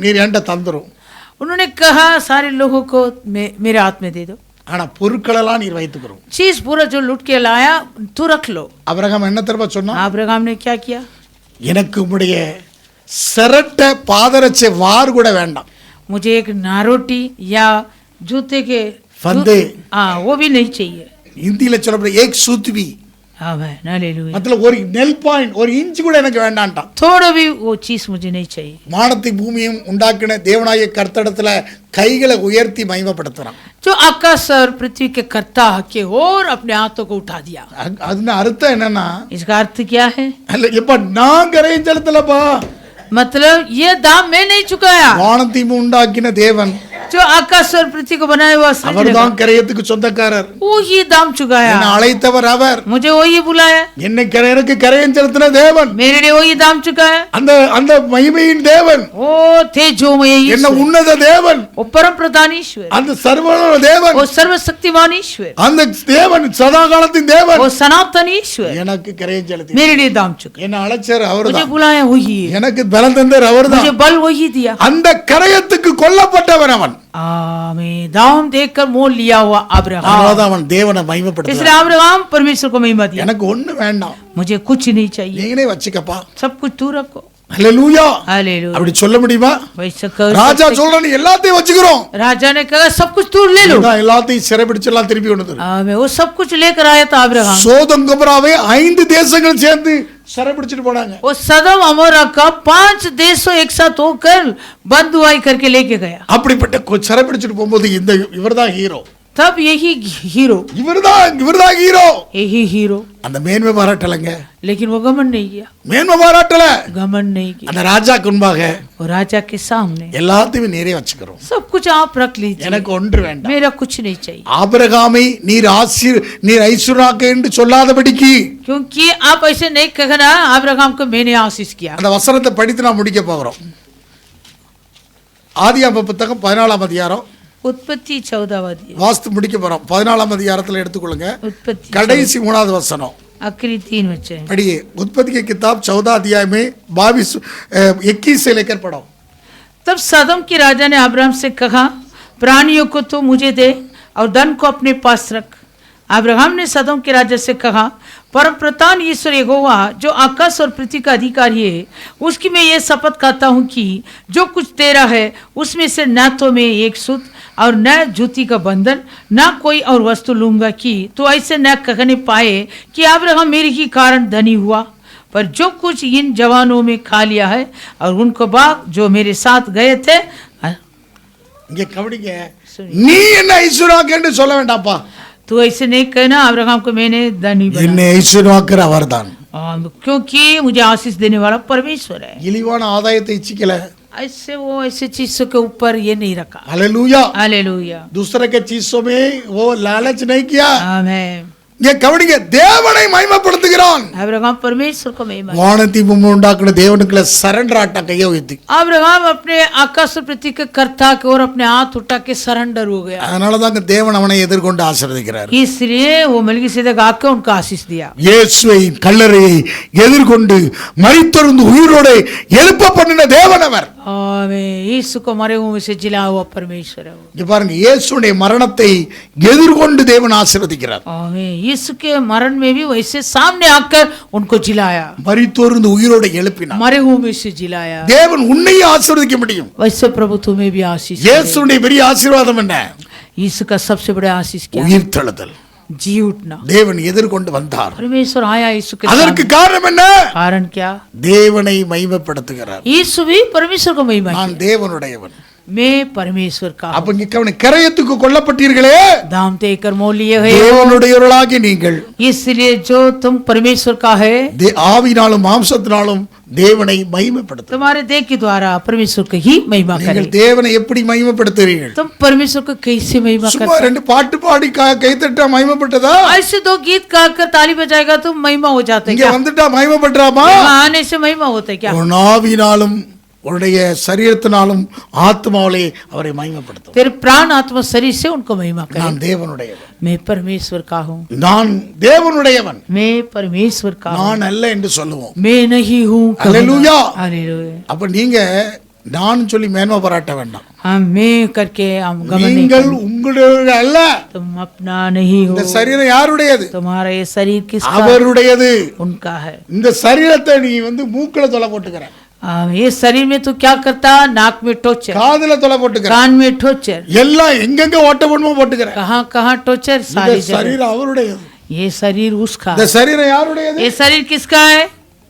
நீர் என்கிட்ட தந்துரும், उन्होंने कहा सारे लोगों को मेरे हाथ में दे दो, ஆனா பொருட்களெல்லாம் நீர் வைத்துக்கிறோம். चीज पूरा जो लूट के लाया तू रख लो। அபிரகாம் என்ன தெரியுமா சொன்னா, अब्राहम ने क्या किया, எனக்கு உம்முடைய சிரட்ட பாதரட்சை வார் கூட வேண்டாம், मुझे एक नारोटी या जूते के फंदे, हाँ वो भी नहीं चाहिए। இந்தியில சொல்லப்படுற ஏக் சுத்வி, आमेन, हालेलुया। मतलब ஒரு நெல் பாயிண்ட் ஒரு இன்ச் கூட எனக்கு வேண்டாம்ட்டான். थोड़ा भी वो चीज मुझे नहीं चाहिए। வானத்தை பூமியும் உண்டாக்கின தேவனாய கர்த்தரிடத்துல கைகளை உயர்த்தி மகிமைப்படுத்துறான். जो आकाश और पृथ्वी के कर्ता के और अपने हाथों को उठा दिया। அதுன அர்த்தம் என்னன்னா, इसका अर्थ क्या है, அல்ல எப்ப நான் கரையும் செலுத்தலப்பா, मतलब ये दाम मैं नहीं चुकाया, வானத்தையும் உண்டாக்கின தேவன் जो आकाश और पृथ्वी को बनाया हुआ सृजन அவர்தான் கரையத்துக்கு சொந்தக்காரர். वो ही दाम चुकाया, என்னை அழைத்தவர் அவர், मुझे वही बुलाया, என்னை எனக்கு கரையம் செலுத்தின தேவன், मेरे लिए वही दाम चुकाया। அந்த அந்த மகிமையின் தேவன், वो थे जो मैं என்ன உன்னத தேவன், वो परम प्रधान ईश्वर, அந்த சர்வவல்ல தேவன், वो सर्वशक्तिमान ईश्वर, அந்த தேவன் சதா காலத்தின் தேவன் वो सनातन ईश्वर எனக்கு கரையம் செலுத்தி मेरे लिए दाम चुका, என்ன அழைச்சார் मुझे அவர்தான், बुलाया वही है, எனக்கு பலம் தந்தார் அவர்தான், मुझे बल वही दिया। அந்த கரையத்துக்கு கொல்லப்பட்டவன் அவன். आमीन, दाम देकर मोल लिया हुआ अब्राहम, அதனாலதான் அவன் தேவனை மகிமைப்படுத்துறான். इसलिए अब्राहम परमेश्वर को महिमा दिया। எனக்கு ஒண்ணு வேண்டாம், मुझे कुछ नहीं चाहिए, நீங்களே வச்சுக்கப்பா. सब कुछ तू रखो। ஹல்லேலூயா. हालेलुया, அப்படி சொல்ல முடியுமா? वैसे कर ராஜா सकते। சொல்றான், நீ எல்லாத்தையும் வச்சுக்கிறோம். राजा ने कहा सब कुछ तू ले लो। நான் எல்லாத்தையும் சிறைபிடிச்செல்லாம் திருப்பி கொண்டு आमीन, वो सब कुछ लेकर आया था अब्राहम। சோதோம் கொமோராவை 5 தேசங்கள் சேர்ந்து சிறைபிடிச்சிட்டு போனாங்க. वो सदम अमोरा का 5 देशों एक साथ होकर बंदुआई करके लेके गया। அப்படிப்பட்ட சிறைபிடிச்சிட்டு போகும்போது இந்த இவர்தான் ஹீரோ. तब यही हीरो, இவர்தான் ஹீரோ. यही हीरो, அந்த மேன்மை பாராட்டலங்க, लेकिन वो घमंड नहीं किया, மேன்மை பாராட்டல. घमंड नहीं किया। அந்த ராஜாக்கு முன்பாக और राजा के सामने எல்லாத்தையும் நீரே வச்சுக்கிறோம், सब कुछ आप रख लीजिए, எனக்கு ஒன்று வேண்டாம். मेरा कुछ नहीं चाहिए। ஆபிரகாமை நீர் ஐசுராக்க என்று சொல்லாதபடிக்கு क्योंकि आप ऐसे नहीं कहना अब्राहम को मैंने आशीष किया। அந்த வசனத்தை படித்து நான் முடிக்க போகிறோம். ஆதியாகம புத்தகம் 14ஆம் அதிகாரம் उत्पत्ति 14वां अध्याय, வாஸ்து முடிக்க போறோம். 14ஆம் அதிகாரத்தில் எடுத்துக்கொள்ளுங்க, उत्पत्ति கடைசி 3வது வசனம் आखिरी 3 वचन। पढ़िए। उत्पत्ति की किताब 14 अध्याय में 21 से लेकर पढ़ो। तब सदम के राजा ने अब्राहम से कहा, प्राणियों को तो मुझे दे और धन को अपने पास रख। अब्राहम ने सदम के राजा से कहा, परम प्रताप ईश्वर यहोवा जो आकाश और पृथ्वी का अधिकारी है, उसकी मैं ये शपथ खाता हूँ कि जो कुछ तेरा है उसमें से न तो मैं एक सूत और न जूती का बंधन न कोई और वस्तु लूंगा कि तो ऐसे न कहने पाए कि अब्राहम मेरे ही कारण धनी हुआ। पर जो कुछ इन जवानों में खा लिया है और उनको बाग जो मेरे साथ गए थे। இங்கே கவனிங்க, நீ என்ன ஐசுராக்க என்று சொல்ல வேண்டாம்ப்பா, तो ऐसे नहीं कहना अब्राहम को मैंने धनी बनाया, என்னை ஐசுராக்கிற அவர்தான். क्योंकि मुझे आशीष देने वाला परमेश्वर है। இழிவான ஆதாயத்தை இச்சிக்கல, ऐसे वो ऐसे चीजों के ऊपर ये नहीं रखा। हालेलुया। हालेलुया। दूसरे के चीजों में वो लालच नहीं किया। आमीन। இங்கே கவனிங்க, தேவனை மகிமைப்படுத்துகிறான். अब्राहम परमेश्वर को महिमा। வானத்தை பூமி உண்டாக்குன தேவனுக்குள்ள சரண்டர் ஆட்ட கையை உயர்த்தி, अब्राहम अपने आकाश और पृथ्वी के कर्ता के और अपने हाथ उठा के सरेंडर हो गया। அதனால தான் தேவன் அவனை எதிர்கொண்டு ஆசீர்வதிக்கிறார். इसलिए वो मलकीसेदक आके उनको आशीष दिया। இயேசுவை கல்லறையை எதிர்கொண்டு மரித்தொருந்து உயிரோடு எழுப்ப பண்ணின தேவன் அவர். आमीन। यीशु को मरे हुए से जिला हुआ परमेश्वर है। இங்க பாருங்க, இயேசுடைய மரணத்தை எதிர்கொண்டு தேவன் ஆசீர்வதிக்கிறார். आमीन। यीशु के मरण में भी वैसे सामने आकर उनको जिलाया, மரித்தொருந்து உயிரோடு எழுப்பினார். मरे हुए में से जिलाया। தேவன் உன்னையும் ஆசீர்வதிக்க முடியும். वैसे प्रभु तुम्हें भी आशीष। இயேசுடைய பெரிய ஆசீர்வாதம் என்ன? यीशु का सबसे बड़ा आशीष क्या? உயிர்த்தெழுதல். जी उठना। தேவன் எதிர்கொண்டு வந்தார். परमेश्वर आया यीशु के அதற்கு सामने। காரணம் என்ன? कारण क्या? தேவனை மகிமைப்படுத்துகிறார். यीशु भी परमेश्वर को महिमा நான் किया। தேவனுடையவன். मैं परमेश्वर का அப்ப இங்க கவனி, கிரயத்துக்கு கொல்லப்பட்டீர்களே, दाम देकर मोल लिए है, தேவனுடையவர்களாகி நீங்கள் इसलिए जो तुम परमेश्वर का है, ஆவினாலும் மாம்சத்தினாலும் தேவனை மகிமைப்படுத்து. तुम्हारे देह के द्वारा परमेश्वर को ही महिमा நீங்கள் करें। தேவனை எப்படி மகிமைப்படுத்துறீர்கள்? तुम परमेश्वर को कैसे महिमा சும்மா करते? ரெண்டு பாட்டு பாடி கைத்தட்டா மகிமைப்பட்டதா? ऐसे दो गीत गाकर ताली बजाएगा तो महिमा हो जाता है இங்க क्या? வந்துட்டா மகிமைப்பட்டுறாமா? यहाँ आने से महिमा होता है क्या? உன் ஆவினாலும் உன்னுடைய சரீரத்தினாலும் ஆத்மாவிலே அவரை மகிமைப்படுத்தும். तेरे प्राण आत्मा शरीर से उनको महिमा करें। நான் தேவனுடையவன், मैं परमेश्वर का हूँ, நான் தேவனுடையவன், मैं परमेश्वर का हूँ, நான் அல்ல என்று சொல்லுவோம். मैं नहीं हूँ। हालेलुया। हालेलुया। அப்ப நீங்க நான் சொல்லி மேன்மை பாராட்ட வேண்டாம். हम मैं करके हम गमन नहीं நீங்கள் करें। உங்களுடைய அல்ல, तुम अपना नहीं हो, இந்த சரீரம் யாருடையது? तुम्हारा ये शरीर किसका? அவருடையது. उनका है। இந்த சரீரத்தை நீ மூக்குல தொலை போட்டுக்கிற, ये शरीर में तो क्या करता? नाक में टोचर, காதுல தொலை போட்டுக்கிற, कान में टोचर, எல்லாம் எங்கெங்க ஓட்ட போடுமோ போட்டுக்கிற. कहाँ कहाँ टोचर, இந்த सारी जगह। சரீரம் அவருடையது. ये शरीर उसका இந்த है। சரீரம் யாருடையது? ये शरीर किसका है?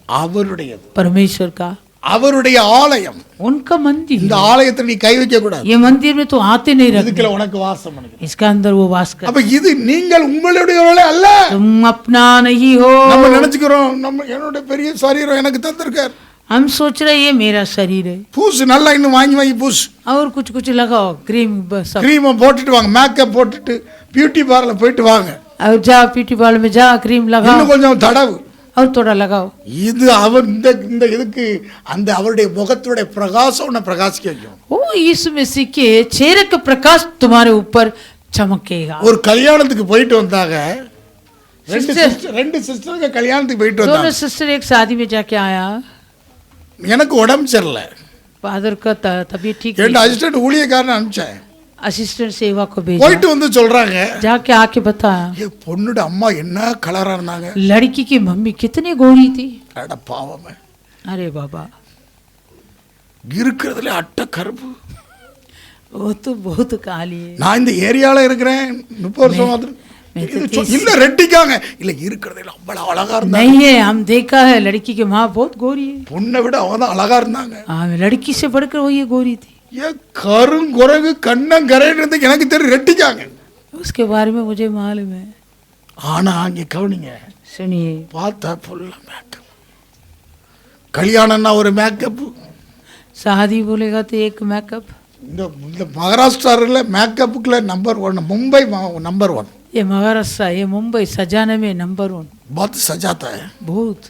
அவருடையது. परमेश्वर का, அவருடைய ஆலயம். उनका मंदिर। இந்த ஆலயத்தை நீ கை வைக்க கூடாது. ये मंदिर में तो आते नहीं रहते, இதுக்குள்ள உனக்கு வாசம் பண்ணுது. इसका अंदर वो वास कर। அப்ப இது நீங்கள் உங்களுடையவர்களே அல்ல. तुम अपना नहीं हो। நம்ம நினைச்சுக்கிறோம், நம்ம என்னோட பெரிய சரீரம் எனக்கு தந்திருக்கார். हम सोच रहे ये मेरा शरीर है, பூசு, நல்லா இன்னும் வாங்கி வாங்கி பூசு, और कुछ कुछ लगाओ, क्रीम सब, கிரீமை போட்டுட்டு வாங்க, மேக்கப் போட்டுட்டு பியூட்டி பார்லர் போயிட்டு வாங்க, और जा ब्यूटी पार्लर में जा, क्रीम लगाओ இன்னும் கொஞ்சம் தடவு. और थोड़ा लगाओ। இது அவர் இந்த இதுக்கு அந்த அவருடைய முகத்துடைய பிரகாசம் உன்னை பிரகாசிக்க வைக்கும். ओ यीशु मसीह के चेहरे का प्रकाश तुम्हारे ऊपर चमकेगा। ஒரு கல்யாணத்துக்கு போயிட்டு வந்தாங்க, Sister. ரெண்டு சிஸ்டருக்கு கல்யாணத்துக்கு போயிட்டு दोनों வந்தாங்க. सिस्टर एक शादी में जाके आया, எனக்கு உடம்பு சரியில்ல, फादर का तबीयत ठीक ரெண்டு नहीं, அசிஸ்டன்ட் ஊழியக்காரன் அனுப்பிச்சேன். असिस्टेंट सेवा को भेजा, போயிட்டு வந்து சொல்றாங்க, जाके आके बताया ஏ பொண்ணுட அம்மா என்ன கலரா இருந்தாங்க. लड़की की मम्मी कितनी गोरी थी। அட பாவமே, अरे बाबा, இருக்கிறதுல அட்ட கருப்பு. वो तो बहुत काली है। நான் இந்த ஏரியால இருக்கிறேன் 30 வருஷம் ஆகுது. இல்ல ரெட்டிக்காங்க, இல்ல இருக்கிறதுல அவ்வளவு அழகா இருந்தாங்க. नहीं है, हम देखा है लड़की की माँ बहुत गोरी है। பொண்ணை விட அவ தான் அழகா இருந்தாங்க. हाँ, लड़की से बढ़कर वो ये गोरी थी। ஏ கருங்குரங்கு கண்ணங்கரைன்னு எனக்கு தெரியும், ரெட்டிக்காங்க. उसके बारे में मुझे मालूम है। ஆனா அங்கே கவனிங்க, सुनिए, பார்த்தா ஃபுல்லா மேக்கப். கல்யாணம்னா ஒரு மேக்கப். शादी बोलेगा तो एक मेकअप। இந்த இந்த மகாராஷ்டிராவில் மேக்கப்புக்குள்ள நம்பர் 1, மும்பை நம்பர் 1. ये महाराष्ट्र, ये मुंबई सजाने में नंबर 1 बहुत सजाता है. बहुत।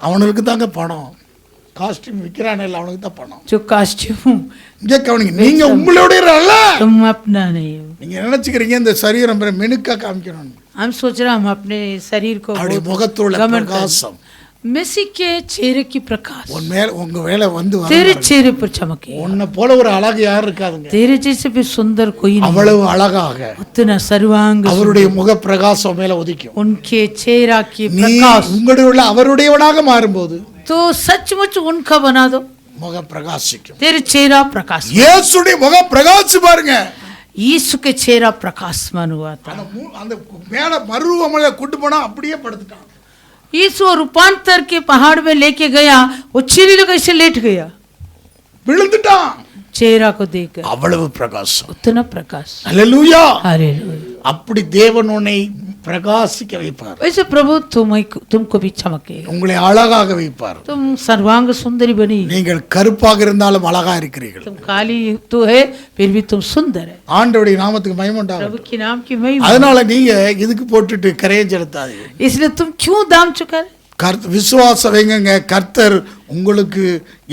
அவனுக்கு தாங்க பணம். காஸ்டியூம் விற்கிறானே இல்லை, அவனுக்கு தான் பணம். जो कास्ट्यूम இங்கே கவனிங்க, நீங்க உங்களுடைய அல்ல. तुम अपना नहीं हो। நீங்க நினைச்சுக்கிறீங்க இந்த சரீரம் மெனுக்கா காமிக்கணும். हम सोच रहे हम अपने शरीर को அவருடைய முகத்தோட गमन करें। பிரகாசம் मसीह के चेहरे की प्रकाश உன் மேல உங்க வேலை வந்து तेरे चेहरे पर चमके। உன்னை போல ஒரு அழகு யாரும் இருக்காதுங்க. तेरे जैसे भी सुंदर कोई नहीं, அவ்வளவு அழகாக उतना सर्वांग அவருடைய முக பிரகாசம் மேல உதிக்கும். उनके चेहरा की நீ प्रकाश உங்களுடைய உள்ள அவருடையவனாக மாறும்போது तो सचमुच उनका बना दो, முக பிரகாசிக்கும். तेरे चेहरा प्रकाश। இயேசுடைய முக பிரகாசி பாருங்க. यीशु के चेहरा प्रकाशमान हुआ था। அந்த மேல மருவமலை கூட்டு போனா அப்படியே படுத்துட்டான். यीशु रूपांतर के पहाड़ में लेके गया, वो चिरी कैसे लेट गया, விழுந்துட்டான். चेहरा को देखकर அவ்வளவு பிரகாசம். उतना प्रकाश। அல்லேலூயா. हालेलुया। அப்படி தேவன் உன்னை பிரகாசிக்க வைப்பார். वैसे प्रभु तुमको भी चमके, உங்களை அழகாக வைப்பார். तुम सर्वांग सुंदरी बनी। நீங்கள் கருப்பாக இருந்தாலும் அழகா இருக்கிறீர்கள். तुम काली तो है फिर भी तुम सुंदर है। ஆண்டவருடைய நாமத்துக்கு மகிமை உண்டாகட்டும். प्रभु के नाम की महिमा। அதனால நீங்க இதுக்கு போட்டுட்டு கரையை செலுத்தாதீங்க. इसलिए तुम क्यों दाम चुका? விசுவாசம் வைங்க, கர்த்தர் உங்களுக்கு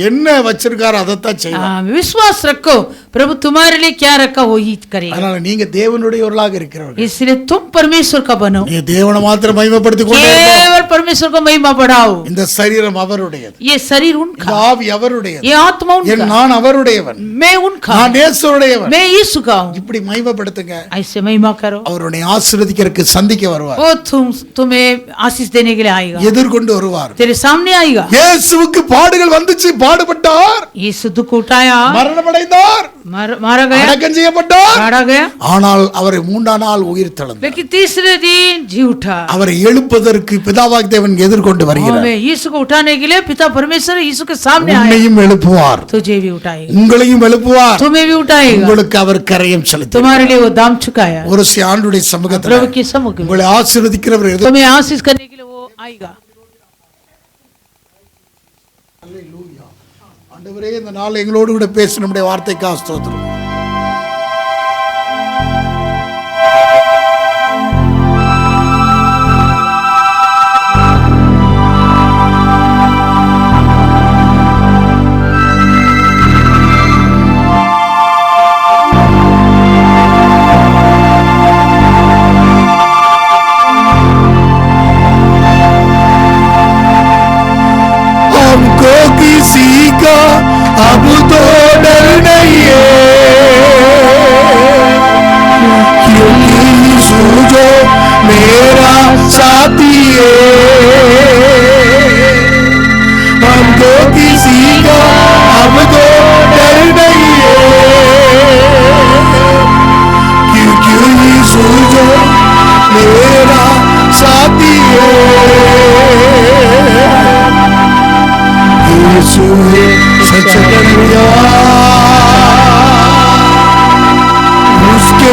என்ன வச்சிருக்காரோ அதைத்தான் செய்வார். विश्वास रखो, प्रभु तुम्हारे लिए क्या रखा वो ही करेगा। அதனால நீங்க தேவனுடையவர்களாக இருக்கிறவர்கள். इसलिए तुम परमेश्वर का बनो, நீ தேவனை மாத்திரம் மகிமைப்படுத்திக் கொண்டே இருங்க. केवल परमेश्वर को महिमा बढ़ाओ। இந்த சரீரம் அவருடையது, ये शरीर இந்த उनका, ஆவி அவருடையது, ये आत्मा उनका, நான் அவருடையவன், मैं उनका, நான் இயேசுவுடையவன். मैं यीशु का हूँ। இப்படி மகிமைப்படுத்துங்க. ऐसे महिमा करो, அவருடைய ஆசீர்வதிக்கிறதுக்கு சந்திக்க வருவார். वो तुम्हें आशीष देने के लिए आएगा, எதிர்கொண்டு வருவார். तेरे सामने आएगा। இயேசுவுக்கு பாடுகள் வந்துச்சு, பாடுபட்டார், यीशु दुख उठाया, மரணமடைந்தார், मारा गया, அடக்கம் செய்யப்பட்டார். गाड़ा गया, ஆனால் அவரை 3ஆம் நாள் உயிர் தெழுந்தார். लेकिन तीसरे दिन जी उठा। அவரை எழுப்புவதற்கு பிதாவாகிய தேவன் எதிர்கொண்டு வருகிறார். यीशु को उठाने के लिए पिता परमेश्वर यीशु के सामने आए। உன்னையும் எழுப்புவார், तुझे भी उठाएगा, உங்களையும் எழுப்புவார், तुम्हें भी उठाएगा, உங்களுக்கு அவர் கரையம் செலுத்துவார். तुम्हारे लिए वो दाम चुकाया। ஒரு ஆண்டுடைய சமூகத்தில் प्रभु के सम्मुख में உங்களை ஆசீர்வதிக்கிறவர் எது? तुम्हें आशीष करने के लिए वो आएगा। ஆண்டவரே, இந்த நாள் எங்களோடு கூட பேச நம்முடைய வார்த்தைக்காக ஸ்தோத்திரம். हमको किसी का अब तो डर नहीं है, क्योंकि यीशु जो मेरा साथी है। हमको किसी का अब तो डर नहीं है, क्योंकि यीशु जो मेरा साथी है। यीशु है सच कन्हैया, उसके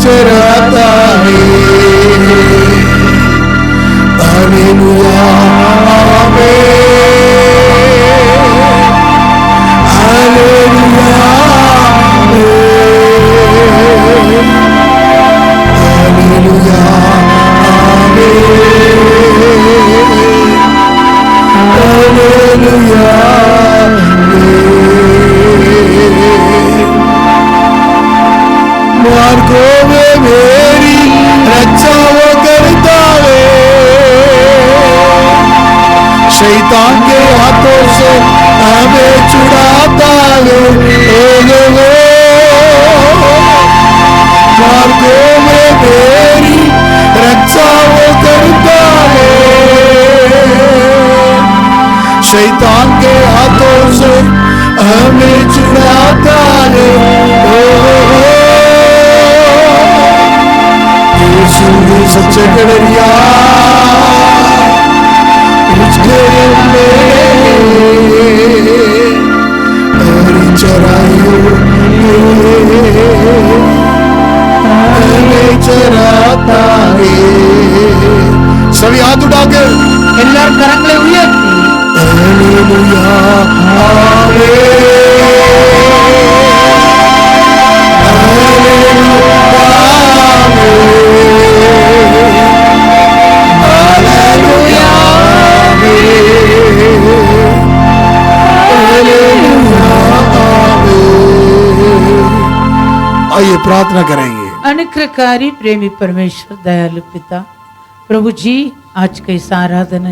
चराता है। हालेलुया, आमीन, हालेलुया, हालेलुया, हालेलुया। मार्गों में मेरी रक्षा वो करता है, शैतान के हाथों से हमें छुड़ाता है। मार्गों में मेरी रक्षा वो करता है, शैतान के हाथों से हमें छुड़ाता है। यीशु सच्चे गडरिया उसके मेरी चराइयों में चराता है। सभी हाथ उठाकर எல்லாரும் கரங்களை உயர்த்தி हालेलुया आइए प्रार्थना करेंगे। अनुग्रहकारी प्रेमी परमेश्वर दयालु पिता, प्रभु जी आज के इस आराधना